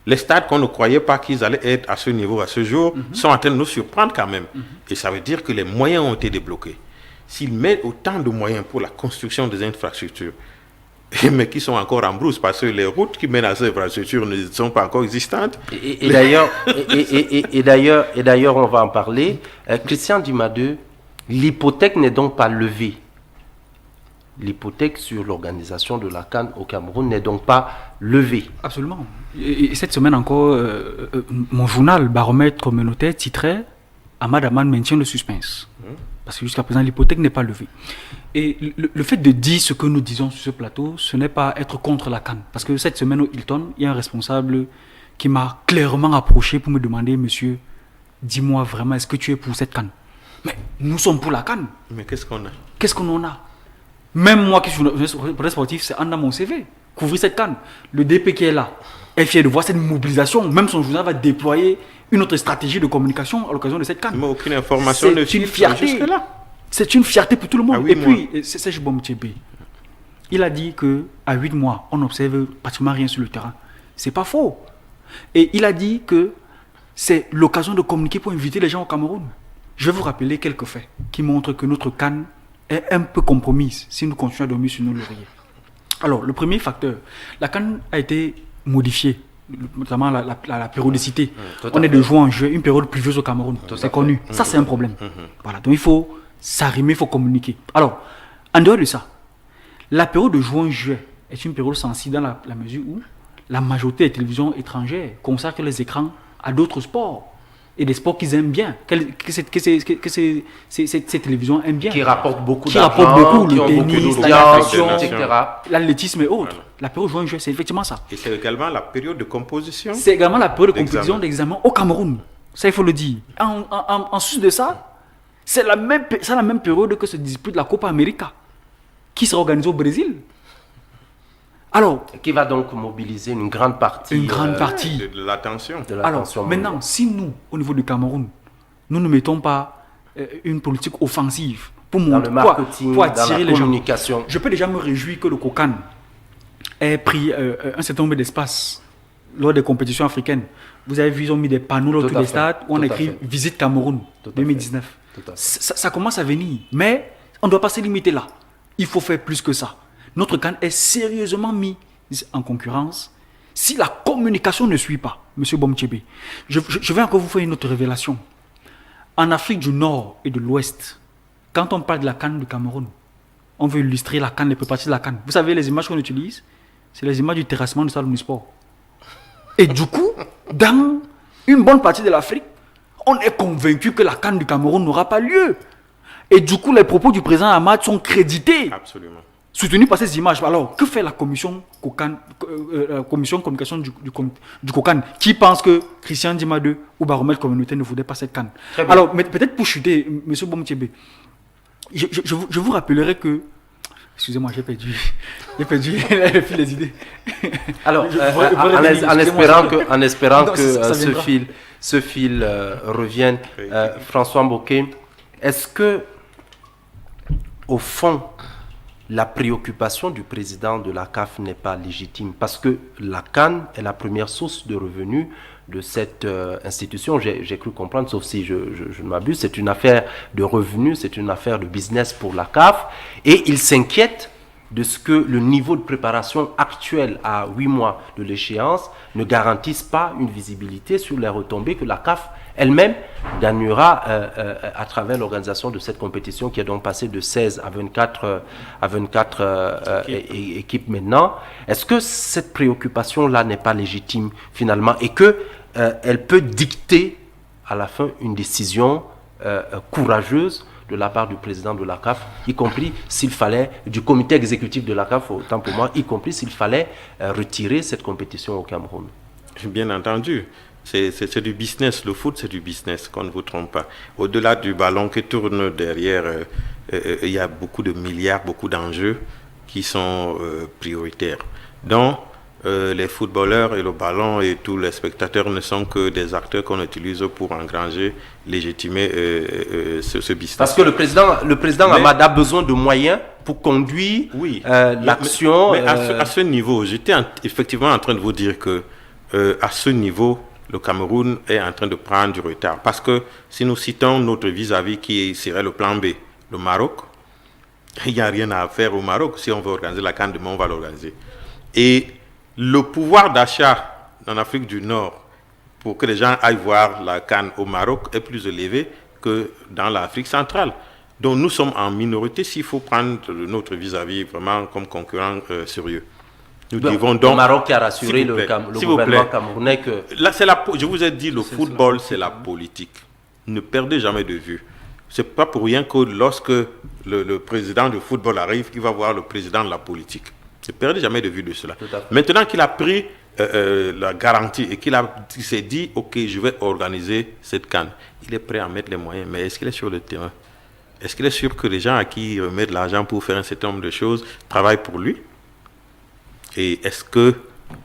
Les stades qu'on ne croyait pas qu'ils allaient être à ce niveau, à ce jour, sont en train de nous surprendre quand même. Et ça veut dire que les moyens ont été débloqués. S'il met autant de moyens pour la construction des infrastructures, mais qui sont encore en brousse parce que les routes qui mènent à ces infrastructures ne sont pas encore existantes. Et d'ailleurs, on va en parler. Christian Dima-II, l'hypothèque n'est donc pas levée. L'hypothèque sur l'organisation de la CAN au Cameroun n'est donc pas levée. Absolument. Et cette semaine encore, mon journal Baromètre communautaire titrait « Ahmad Ahmad maintient le suspense ». Parce que jusqu'à présent, l'hypothèque n'est pas levée. Et le fait de dire ce que nous disons sur ce plateau, ce n'est pas être contre la CAN. Parce que cette semaine au Hilton, il y a un responsable qui m'a clairement approché pour me demander « Monsieur, dis-moi vraiment, est-ce que tu es pour cette CAN ?» Mais nous sommes pour la CAN. Mais qu'est-ce qu'on a? Qu'est-ce qu'on en a? Même moi qui suis journaliste sportif, c'est en mon CV. Couvrir cette CAN. Le DP qui est là est fier de voir cette mobilisation. Même son journal va déployer une autre stratégie de communication à l'occasion de cette CAN. Mais aucune information ne c'est une fierté. C'est une fierté pour tout le monde. Et puis, c'est Serge Bomtchebe. Il a dit qu'à 8 mois, on n'observe pratiquement rien sur le terrain. C'est pas faux. Et il a dit que c'est l'occasion de communiquer pour inviter les gens au Cameroun. Je vais vous rappeler quelques faits qui montrent que notre CAN est un peu compromise si nous continuons à dormir sur nos lauriers. Alors, le premier facteur, la CAN a été modifiée, notamment la périodicité. On est de juin en juillet, une période pluvieuse au Cameroun. C'est connu. Ça, c'est un problème. Voilà. Donc, il faut s'arrimer, il faut communiquer. Alors, en dehors de ça, la période de juin-juillet est une période sensible dans la mesure où la majorité des télévisions étrangères consacrent les écrans à d'autres sports. Et des sports qu'ils aiment bien, que ces télévisions aiment bien. Qui rapportent beaucoup d'argent, le tennis, la natation, etc. L'athlétisme et autres. Voilà. La période juin-juillet, c'est effectivement ça. Et c'est également la période de composition. C'est également la période de composition d'examen au Cameroun. Ça, il faut le dire. En sus de ça, c'est la même période que se dispute la Copa América, qui sera organisée au Brésil. Alors, qui va donc mobiliser une grande partie de l'attention. Alors, maintenant, si nous, au niveau du Cameroun, nous ne mettons pas une politique offensive pour dans le marketing, pour attirer dans la communication, les gens, je peux déjà me réjouir que le COCAN ait pris un certain nombre d'espaces lors des compétitions africaines. Vous avez vu, ils ont mis des panneaux autour des stades où on écrit « Visite Cameroun 2019 ». Ça commence à venir, mais on ne doit pas se limiter là. Il faut faire plus que ça. Notre CAN est sérieusement mis en concurrence si la communication ne suit pas. Monsieur Bomtchebe, je vais encore vous faire une autre révélation. En Afrique du Nord et de l'Ouest, quand on parle de la CAN du Cameroun, on veut illustrer la CAN, les préparatifs de la CAN. Vous savez, les images qu'on utilise, c'est les images du terrassement du stade Omnisport. Et du coup, dans une bonne partie de l'Afrique, on est convaincu que la CAN du Cameroun n'aura pas lieu. Et du coup, les propos du président Ahmad sont crédités. Absolument. Soutenu par ces images. Alors, que fait la commission communication du COCAN qui pense que Christian Dima-II ou Baromètre communautaire ne voulaient pas cette CAN? Alors, peut-être pour chuter, M. Bomtchebe, je vous rappellerai que... Excusez-moi, j'ai perdu le fil des idées. Alors, en espérant que ce fil revienne, François Mboké, est-ce que, au fond, la préoccupation du président de la CAF n'est pas légitime? Parce que la CAN est la première source de revenus de cette institution. J'ai cru comprendre, sauf si je ne m'abuse, c'est une affaire de revenus, c'est une affaire de business pour la CAF. Et il s'inquiète de ce que le niveau de préparation actuel à 8 mois de l'échéance ne garantisse pas une visibilité sur les retombées que la CAF elle-même gagnera à travers l'organisation de cette compétition qui est donc passée de 16 à 24 équipes maintenant. Est-ce que cette préoccupation-là n'est pas légitime finalement et qu'elle peut dicter à la fin une décision courageuse de la part du président de la CAF, y compris s'il fallait, du comité exécutif de la CAF, autant pour moi, y compris s'il fallait retirer cette compétition au Cameroun? Bien entendu. C'est du business. Le foot, c'est du business, qu'on ne vous trompe pas. Au-delà du ballon qui tourne derrière, il y a beaucoup de milliards, beaucoup d'enjeux qui sont prioritaires. Donc, les footballeurs et le ballon et tous les spectateurs ne sont que des acteurs qu'on utilise pour engranger, légitimer ce business. Parce que le président Hamad a besoin de moyens pour conduire l'action. Mais à ce niveau, j'étais effectivement en train de vous dire que à ce niveau, le Cameroun est en train de prendre du retard. Parce que si nous citons notre vis-à-vis qui serait le plan B, le Maroc, il n'y a rien à faire au Maroc. Si on veut organiser la CAN demain, on va l'organiser. Et le pouvoir d'achat en Afrique du Nord pour que les gens aillent voir la CAN au Maroc est plus élevé que dans l'Afrique centrale. Donc nous sommes en minorité s'il faut prendre notre vis-à-vis vraiment comme concurrent sérieux. Nous devons donc... Le Maroc qui a rassuré le gouvernement camerounais que... Là, je vous ai dit, le football, c'est la politique. Ne perdez jamais de vue. Ce n'est pas pour rien que lorsque le président du football arrive, il va voir le président de la politique. Ne perdez jamais de vue de cela. Maintenant qu'il a pris la garantie et qu'il s'est dit, OK, je vais organiser cette CAN, il est prêt à mettre les moyens. Mais est-ce qu'il est sur le terrain? Est-ce qu'il est sûr que les gens à qui il remet de l'argent pour faire un certain nombre de choses travaillent pour lui? Et est-ce que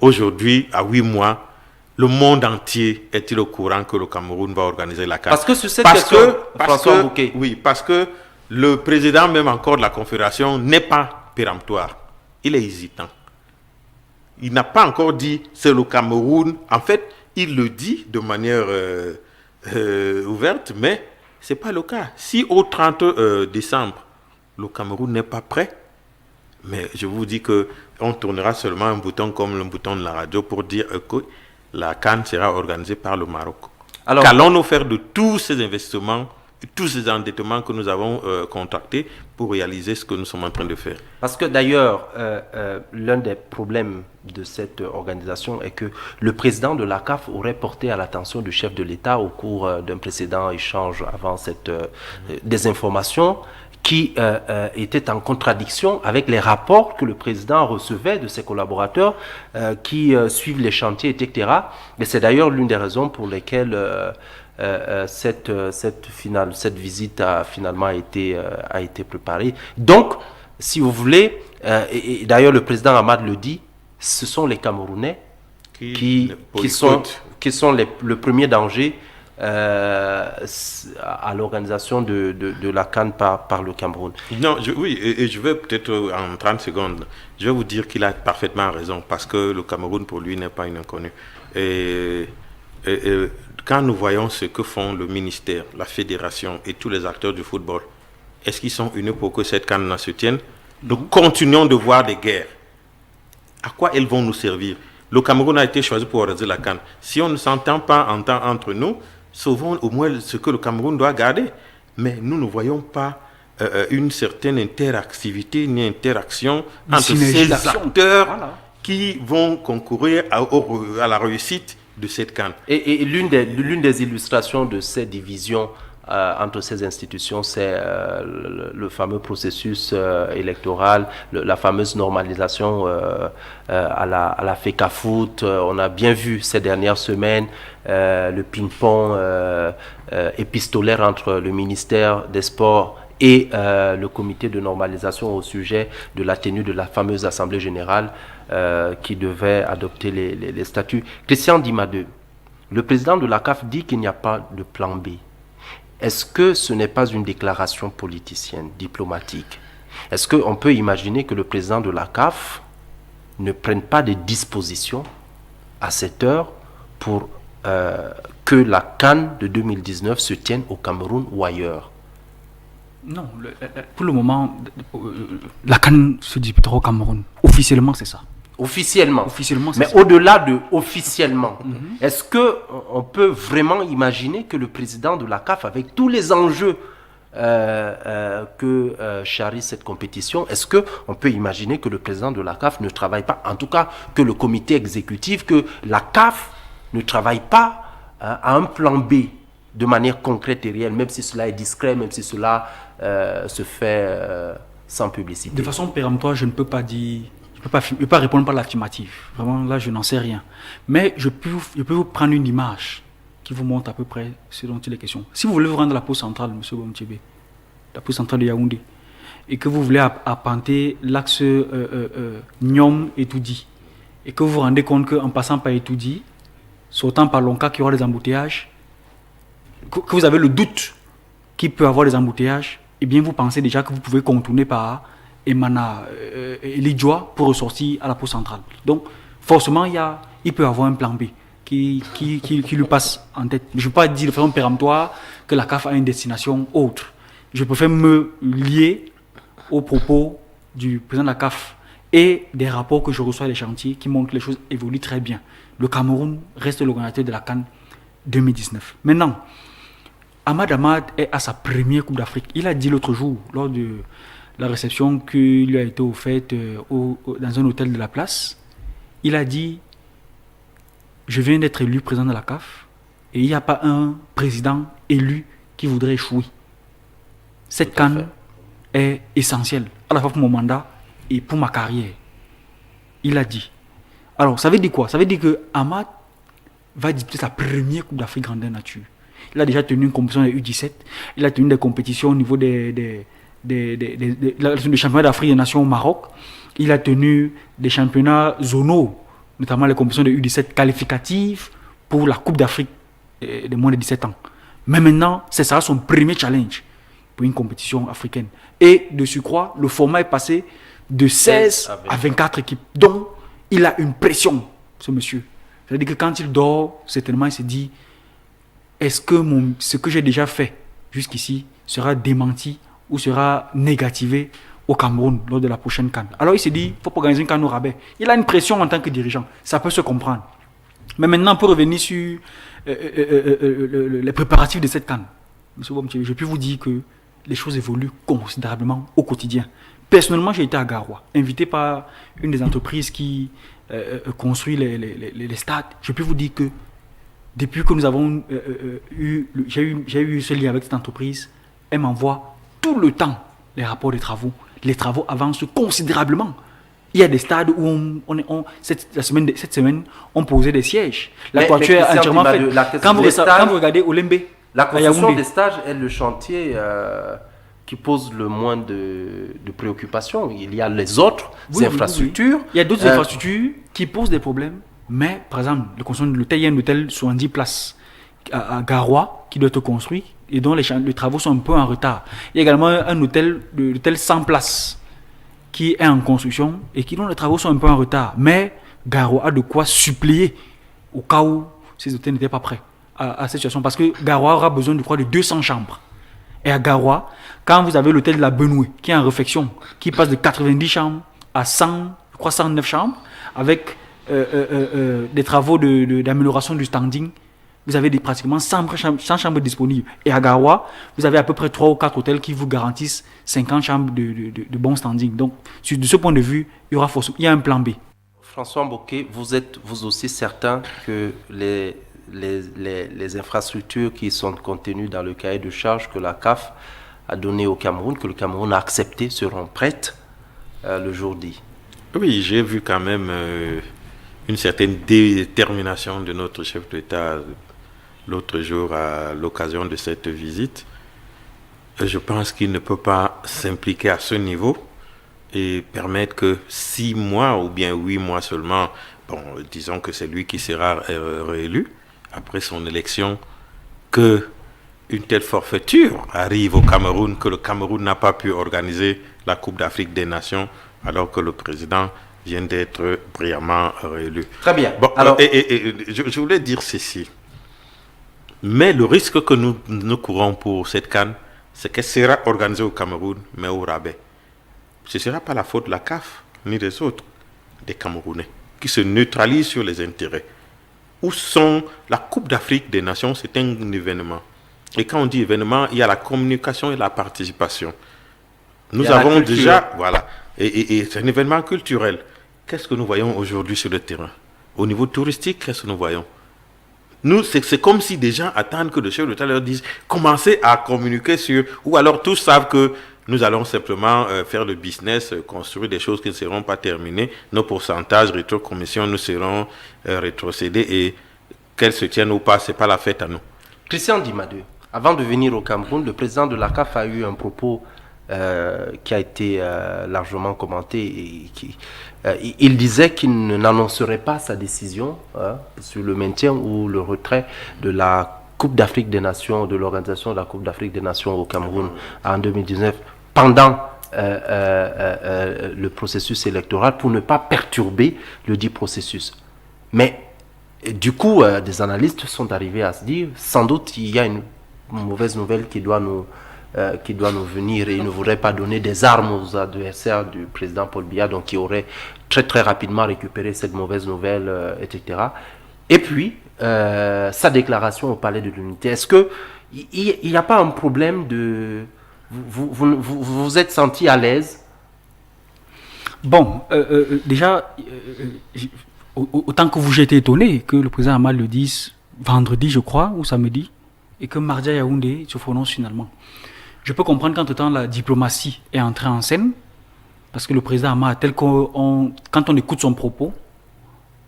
aujourd'hui, à 8 mois, le monde entier est-il au courant que le Cameroun va organiser la CAN? Parce que sur cette question, François Bouquet. Oui, parce que le président même encore de la Confédération n'est pas péremptoire. Il est hésitant. Il n'a pas encore dit c'est le Cameroun. En fait, il le dit de manière ouverte, mais ce n'est pas le cas. Si au 30 décembre, le Cameroun n'est pas prêt, mais je vous dis qu'on tournera seulement un bouton comme le bouton de la radio pour dire que la CAN sera organisée par le Maroc. Alors, qu'allons-nous faire de tous ces investissements, tous ces endettements que nous avons contractés pour réaliser ce que nous sommes en train de faire? Parce que d'ailleurs, l'un des problèmes de cette organisation est que le président de la CAF aurait porté à l'attention du chef de l'État au cours d'un précédent échange avant cette désinformation qui était en contradiction avec les rapports que le président recevait de ses collaborateurs qui suivent les chantiers, etc. Et c'est d'ailleurs l'une des raisons pour lesquelles cette visite a finalement été préparée. Donc, si vous voulez, et d'ailleurs le président Hamad le dit, ce sont les Camerounais qui sont le premier danger à l'organisation de la CAN par le Cameroun. Non, et je vais peut-être en 30 secondes, je vais vous dire qu'il a parfaitement raison, parce que le Cameroun pour lui n'est pas une inconnue. Et quand nous voyons ce que font le ministère, la fédération et tous les acteurs du football, est-ce qu'ils sont unis pour que cette CAN se tienne? Nous continuons de voir des guerres. À quoi elles vont nous servir? Le Cameroun a été choisi pour organiser la CAN. Si on ne s'entend pas entre nous, sauvons au moins ce que le Cameroun doit garder. Mais nous ne voyons pas une certaine interactivité, une interaction entre ces acteurs qui vont concourir à la réussite de cette CAN. Et l'une des illustrations de ces divisions entre ces institutions, c'est le fameux processus électoral, la fameuse normalisation à la FECAFOOT. On a bien vu ces dernières semaines le ping-pong épistolaire entre le ministère des Sports et le comité de normalisation au sujet de la tenue de la fameuse Assemblée générale qui devait adopter les statuts. Christian Dimadeu, le président de la CAF dit qu'il n'y a pas de plan B. Est-ce que ce n'est pas une déclaration politicienne, diplomatique? Est-ce qu'on peut imaginer que le président de la CAF ne prenne pas des dispositions à cette heure pour que la CAN de 2019 se tienne au Cameroun ou ailleurs? Non, pour le moment, la CAN se disputera au Cameroun. Officiellement, c'est ça. Officiellement. Officiellement, c'est Mais ça. au-delà de officiellement, est-ce qu'on peut vraiment imaginer que le président de la CAF, avec tous les enjeux que charrie cette compétition, est-ce qu'on peut imaginer que le président de la CAF ne travaille pas, en tout cas que le comité exécutif, que la CAF ne travaille pas à un plan B de manière concrète et réelle, même si cela est discret, même si cela se fait sans publicité? De façon péremptoire, je ne peux pas dire, je peux pas répondre par l'affirmative. Vraiment, là, je n'en sais rien. Mais je peux vous prendre une image qui vous montre à peu près ce dont il est question. Si vous voulez vous rendre à la pause centrale, M. Bomtchebe, la pause centrale de Yaoundé, et que vous voulez appanter l'axe Nyom et Toudi, et que vous vous rendez compte qu'en passant par Etoudi, sautant par Lonka qui aura des embouteillages, que vous avez le doute qu'il peut avoir des embouteillages, eh bien vous pensez déjà que vous pouvez contourner par Emana et Lidjoa pour ressortir à la pause centrale. Donc forcément il peut avoir un plan B qui lui passe en tête. Je ne veux pas dire de façon péremptoire que la CAF a une destination autre. Je préfère me lier aux propos du président de la CAF et des rapports que je reçois des chantiers qui montrent que les choses évoluent très bien. Le Cameroun reste l'organisateur de la CAN 2019. Maintenant, Ahmad est à sa première Coupe d'Afrique. Il a dit l'autre jour, lors de la réception qui lui a été offerte dans un hôtel de la place, il a dit « Je viens d'être élu président de la CAF et il n'y a pas un président élu qui voudrait échouer. Cette CAN est essentielle, à la fois pour mon mandat et pour ma carrière. » Il a dit. Alors, ça veut dire quoi? Ça veut dire que Ahmad va disputer sa première Coupe d'Afrique grandeur nature. Il a déjà tenu une compétition des U17. Il a tenu des compétitions au niveau des championnats d'Afrique des Nations au Maroc. Il a tenu des championnats zonaux, notamment les compétitions des U17 qualificatives pour la Coupe d'Afrique des moins de 17 ans. Mais maintenant, ce sera son premier challenge pour une compétition africaine. Et de surcroît, le format est passé de 16 à 24 équipes. Donc, il a une pression, ce monsieur. C'est-à-dire que quand il dort, certainement, il se dit est-ce que ce que j'ai déjà fait jusqu'ici sera démenti ou sera négativé au Cameroun lors de la prochaine CAN? Alors il se dit, il ne faut pas organiser une CAN au rabais. Il a une pression en tant que dirigeant, ça peut se comprendre. Mais maintenant, pour revenir sur les préparatifs de cette CAN, M. Bomtchebe, je peux vous dire que les choses évoluent considérablement au quotidien. Personnellement, j'ai été à Garoua, invité par une des entreprises qui construit les stades. Je peux vous dire que depuis que nous avons j'ai eu ce lien avec cette entreprise, elle m'envoie tout le temps les rapports des travaux. Les travaux avancent considérablement. Il y a des stades où cette semaine, on posait des sièges. La toiture est entièrement faite. Quand vous regardez Olembe, la construction des stages est le chantier qui pose le moins de préoccupations. Il y a les autres infrastructures. Il y a d'autres infrastructures qui posent des problèmes. Mais, par exemple, la construction de l'hôtel, il y a un hôtel 70 places à Garoua qui doit être construit et dont les travaux sont un peu en retard. Il y a également un hôtel 100 places qui est en construction et dont les travaux sont un peu en retard. Mais Garoua a de quoi suppléer au cas où ces hôtels n'étaient pas prêts à cette situation. Parce que Garoua aura besoin, je crois, de 200 chambres. Et à Garoua, quand vous avez l'hôtel de la Benoué qui est en réfection, qui passe de 90 chambres à 109 chambres, avec des travaux d'amélioration du standing, vous avez pratiquement 100 chambres disponibles. Et à Garoua, vous avez à peu près 3 ou 4 hôtels qui vous garantissent 50 chambres de bon standing. Donc, de ce point de vue, il y a un plan B. François Mboké, vous êtes vous aussi certain que les infrastructures qui sont contenues dans le cahier de charges que la CAF a donné au Cameroun, que le Cameroun a accepté, seront prêtes le jour dit? Oui, j'ai vu quand même une certaine détermination de notre chef d'État l'autre jour à l'occasion de cette visite. Je pense qu'il ne peut pas s'impliquer à ce niveau et permettre que 6 mois ou bien 8 mois seulement, bon, disons que c'est lui qui sera réélu après son élection, que une telle forfaiture arrive au Cameroun, que le Cameroun n'a pas pu organiser la Coupe d'Afrique des Nations alors que le président vient d'être brillamment réélu. Très bien. Bon, alors, je voulais dire ceci. Mais le risque que nous courons pour cette CAN, c'est qu'elle sera organisée au Cameroun, mais au rabais. Ce ne sera pas la faute de la CAF, ni des autres, des Camerounais, qui se neutralisent sur les intérêts. Où sont la Coupe d'Afrique des Nations, c'est un événement. Et quand on dit événement, il y a la communication et la participation. Nous avons déjà, voilà, et c'est un événement culturel. Qu'est-ce que nous voyons aujourd'hui sur le terrain? Au niveau touristique, qu'est-ce que nous voyons? Nous, c'est comme si des gens attendent que le chef de l'État leur dise commencez à communiquer sur, ou alors tous savent que nous allons simplement faire le business, construire des choses qui ne seront pas terminées. Nos pourcentages, rétrocommission, nous seront rétrocédés et qu'elles se tiennent ou pas, ce n'est pas la fête à nous. Christian Dimadeu, avant de venir au Cameroun, le président de la CAF a eu un propos qui a été largement commenté et il disait qu'il n'annoncerait pas sa décision sur le maintien ou le retrait de la Coupe d'Afrique des Nations, de l'organisation de la Coupe d'Afrique des Nations au Cameroun en 2019 pendant le processus électoral pour ne pas perturber le dit processus. Mais du coup, des analystes sont arrivés à se dire sans doute il y a une mauvaise nouvelle qui doit nous venir et il ne voudrait pas donner des armes aux adversaires du président Paul Biya, donc qui aurait très très rapidement récupéré cette mauvaise nouvelle, etc. Et puis, sa déclaration au Palais de l'Unité, est-ce qu'il n'y a pas un problème de... Vous vous êtes senti à l'aise? Bon, déjà, autant que vous, j'ai été étonné que le président Hamad le dise vendredi, je crois, ou samedi, et que mardi à Yaoundé se prononce finalement. Je peux comprendre qu'entre-temps, la diplomatie est entrée en scène, parce que le président Hamad, quand on écoute son propos,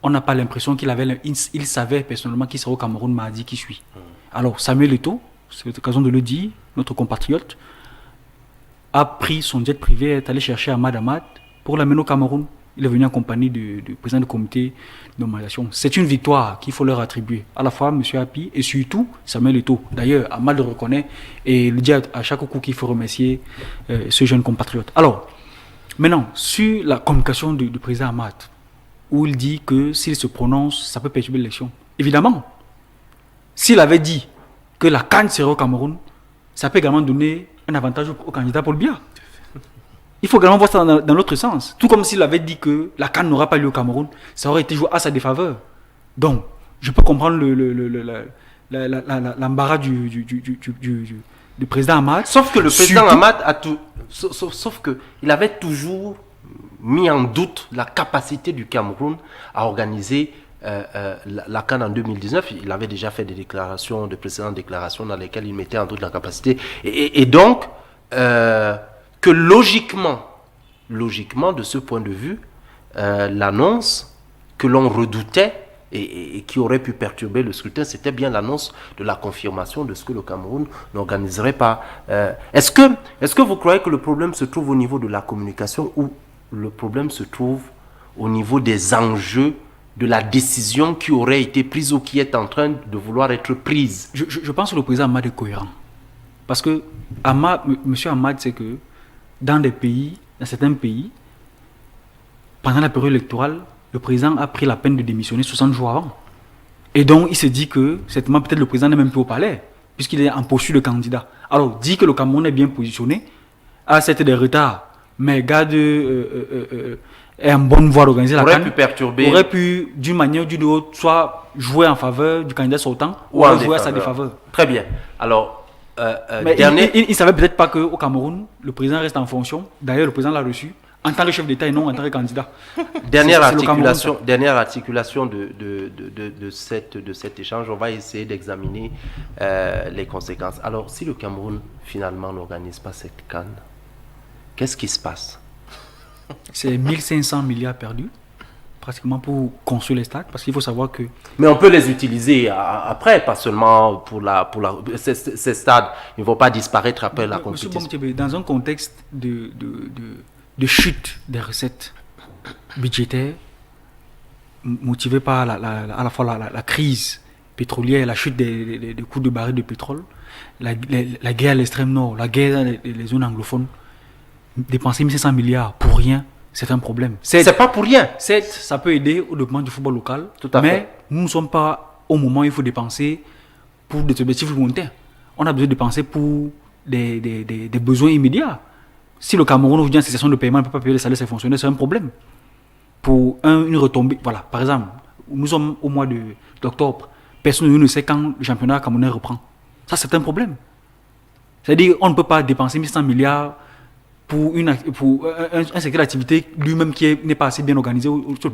on n'a pas l'impression il savait personnellement qu'il serait au Cameroun mardi qui suit. Alors, Samuel Eto'o, c'est l'occasion de le dire, notre compatriote, a pris son jet privé, est allé chercher Hamad pour l'amener au Cameroun. Il est venu en compagnie du président du comité de nomination. C'est une victoire qu'il faut leur attribuer, à la fois M. Api et surtout Samuel Eto'o. D'ailleurs, Hamad le reconnaît et le dit à chaque coup qu'il faut remercier ce jeune compatriote. Alors, maintenant, sur la communication du président Hamad, où il dit que s'il se prononce, ça peut perturber l'élection. Évidemment, s'il avait dit que la CAN serait au Cameroun, ça peut également donner un avantage au candidat Paul Biya. Il faut également voir ça dans l'autre sens. Tout comme s'il avait dit que la CAN n'aura pas lieu au Cameroun, ça aurait été joué à sa défaveur. Donc, je peux comprendre l'embarras du président Hamad. Sauf que le président Hamad sauf que il avait toujours mis en doute la capacité du Cameroun à organiser la CAN en 2019. Il avait déjà fait de précédentes déclarations dans lesquelles il mettait en doute la capacité. Et donc, que logiquement, de ce point de vue, l'annonce que l'on redoutait et qui aurait pu perturber le scrutin, c'était bien l'annonce de la confirmation de ce que le Cameroun n'organiserait pas. Est-ce que vous croyez que le problème se trouve au niveau de la communication ou le problème se trouve au niveau des enjeux de la décision qui aurait été prise ou qui est en train de vouloir être prise? Je pense que le président Hamad est cohérent. Parce que M. Hamad sait que dans certains pays, pendant la période électorale, le président a pris la peine de démissionner 60 jours avant. Et donc, il se dit que, certainement, peut-être le président n'est même plus au palais, puisqu'il est en posture de candidat. Alors, dit que le Cameroun est bien positionné, a certes des retards, mais garde est en bonne voie d'organiser la CAN, aurait pu, d'une manière ou d'une autre, soit jouer en faveur du candidat sortant, ou jouer à sa défaveur. Très bien. Alors, mais il ne savait peut-être pas qu'au Cameroun, le président reste en fonction. D'ailleurs, le président l'a reçu en tant que chef d'État et non en tant que candidat. Dernière articulation de cet échange, on va essayer d'examiner les conséquences. Alors, si le Cameroun, finalement, n'organise pas cette CAN, qu'est-ce qui se passe? C'est 1500 milliards perdus, pratiquement pour construire les stades, parce qu'il faut savoir que... Mais on peut les utiliser après, pas seulement pour ces stades. Ils ne vont pas disparaître après la compétition. Monsieur Bomtebe, dans un contexte de chute des recettes budgétaires, motivée par à la fois la crise pétrolière, la chute des coûts de barils de pétrole, la guerre à l'extrême nord, la guerre dans les zones anglophones, dépenser 1500 milliards pour rien, c'est un problème. C'est pas pour rien. Certes, ça peut aider au développement du football local, mais nous ne sommes pas au moment où il faut dépenser pour des objectifs lointains. On a besoin de dépenser pour des besoins immédiats. Si le Cameroun aujourd'hui en cessation de paiement ne peut pas payer les salaires de ses fonctionnaires, c'est un problème. Pour une retombée, voilà, par exemple, nous sommes au mois d'octobre, personne ne sait quand le championnat camerounais reprend. Ça, c'est un problème. C'est-à-dire qu'on ne peut pas dépenser 1100 milliards pour un secteur d'activité lui-même qui n'est pas assez bien organisé.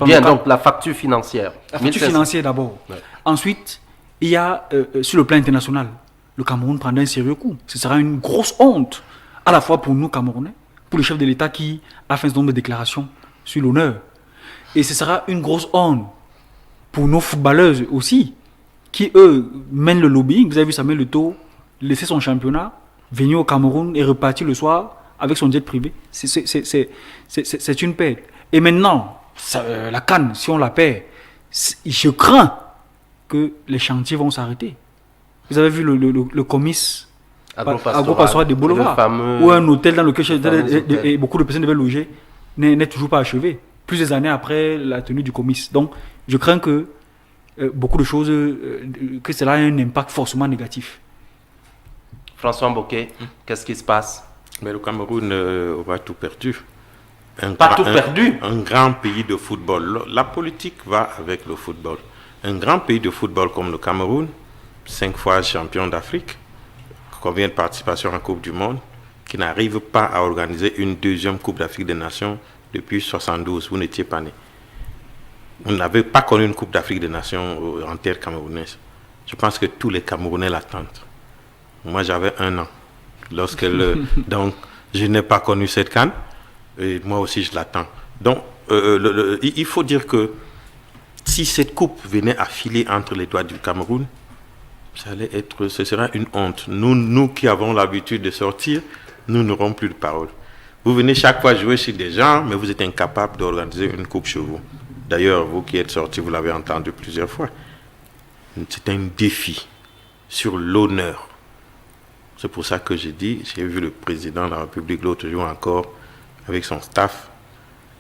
Bien, donc la facture financière. La facture financière d'abord. Ouais. Ensuite, il y a, sur le plan international, le Cameroun prendra un sérieux coup. Ce sera une grosse honte, à la fois pour nous, Camerounais, pour le chef de l'État qui a fait un certain nombre de déclarations sur l'honneur. Et ce sera une grosse honte pour nos footballeuses aussi, qui, eux, mènent le lobbying. Vous avez vu Samuel Eto'o laisser son championnat, venir au Cameroun et repartir le soir avec son jet privé. C'est une perte. Et maintenant, la CAN, si on la perd, je crains que les chantiers vont s'arrêter. Vous avez vu le comice agropastoral de Boulevard, ou un hôtel dans lequel et beaucoup de personnes devaient loger, n'est toujours pas achevé, plusieurs années après la tenue du comice. Donc, je crains que beaucoup de choses, que cela ait un impact forcément négatif. François Mboké, qu'est-ce qui se passe? Mais le Cameroun aura tout perdu. Tout perdu. Un grand pays de football. La politique va avec le football. Un grand pays de football comme le Cameroun, 5 fois champion d'Afrique, combien de participations en Coupe du Monde, qui n'arrive pas à organiser une deuxième Coupe d'Afrique des Nations depuis 1972. Vous n'étiez pas né. Vous n'avez pas connu une Coupe d'Afrique des Nations en terre camerounaise. Je pense que tous les Camerounais l'attendent. Moi, j'avais 1 an. Donc, je n'ai pas connu cette CAN. Et moi aussi, je l'attends. Donc, il faut dire que si cette coupe venait à filer entre les doigts du Cameroun, ce serait une honte. Nous qui avons l'habitude de sortir, nous n'aurons plus de parole. Vous venez chaque fois jouer chez des gens, mais vous êtes incapable d'organiser une coupe chez vous. D'ailleurs, vous qui êtes sortis, vous l'avez entendu plusieurs fois. C'est un défi sur l'honneur. C'est pour ça que j'ai vu le président de la République l'autre jour encore avec son staff.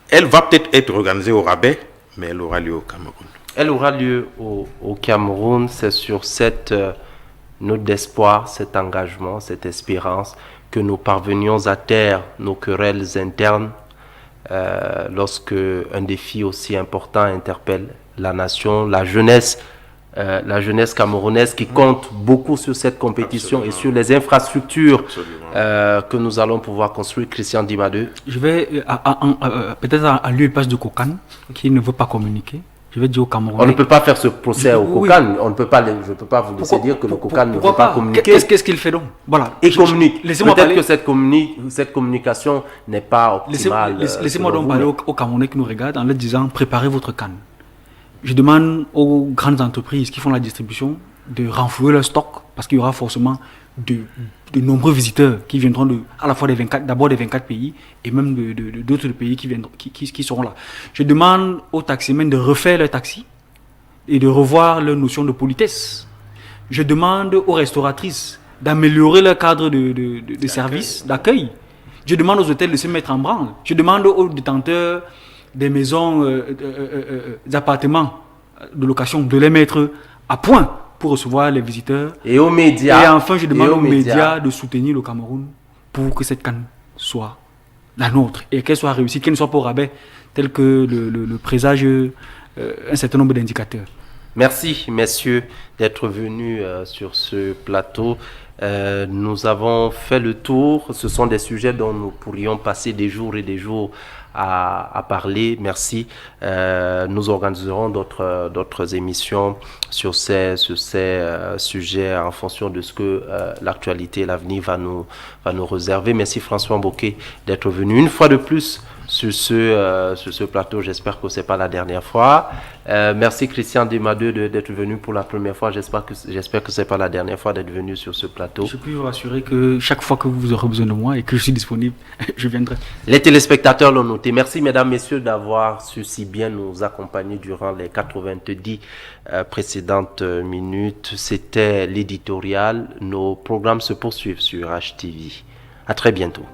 Elle va peut-être être organisée au rabais, mais elle aura lieu au Cameroun. Elle aura lieu au Cameroun. C'est sur cette note d'espoir, cet engagement, cette espérance que nous parvenions à taire nos querelles internes lorsque un défi aussi important interpelle la nation, la jeunesse camerounaise qui compte beaucoup sur cette compétition. Absolument. Et sur les infrastructures que nous allons pouvoir construire. Christian Dimadeu. Je vais peut-être à lui passe de Kokan qui ne veut pas communiquer. Je vais dire au Cameroun. On ne peut pas faire ce procès au Kokan. On ne peut pas, je ne peux pas vous laisser dire que le Kokan ne veut pas communiquer. Qu'est-ce qu'il fait donc? Voilà. Et communique. Peut-être que cette communication n'est pas optimale. Laissez-moi donc parler aux Camerounais qui nous regardent en leur disant préparez votre CAN. Je demande aux grandes entreprises qui font la distribution de renflouer leur stock parce qu'il y aura forcément de nombreux visiteurs qui viendront à la fois d'abord des 24 pays et même d'autres pays qui seront là. Je demande aux taximens de refaire leur taxi et de revoir leur notion de politesse. Je demande aux restauratrices d'améliorer leur cadre de service, d'accueil. Je demande aux hôtels de se mettre en branle. Je demande aux détenteurs des maisons, des appartements de location, de les mettre à point pour recevoir les visiteurs. Et aux médias. Et enfin, je demande aux médias de soutenir le Cameroun pour que cette CAN soit la nôtre et qu'elle soit réussie, qu'elle ne soit pas au rabais, tel que le présage un certain nombre d'indicateurs. Merci, messieurs, d'être venus sur ce plateau. Nous avons fait le tour. Ce sont des sujets dont nous pourrions passer des jours et des jours à parler. Merci. Nous organiserons d'autres émissions sur ces sujets en fonction de ce que l'actualité et l'avenir va nous réserver. Merci François Mboké d'être venu une fois de plus sur ce plateau. J'espère que ce n'est pas la dernière fois. Merci Christian Dimadeu d'être venu pour la première fois. J'espère que ce n'est pas la dernière fois d'être venu sur ce plateau. Je peux vous rassurer que chaque fois que vous aurez besoin de moi et que je suis disponible, je viendrai. Les téléspectateurs l'ont noté. Merci mesdames, messieurs d'avoir su si bien nous accompagner durant les 90 précédentes minutes. C'était l'éditorial. Nos programmes se poursuivent sur HTV. À très bientôt.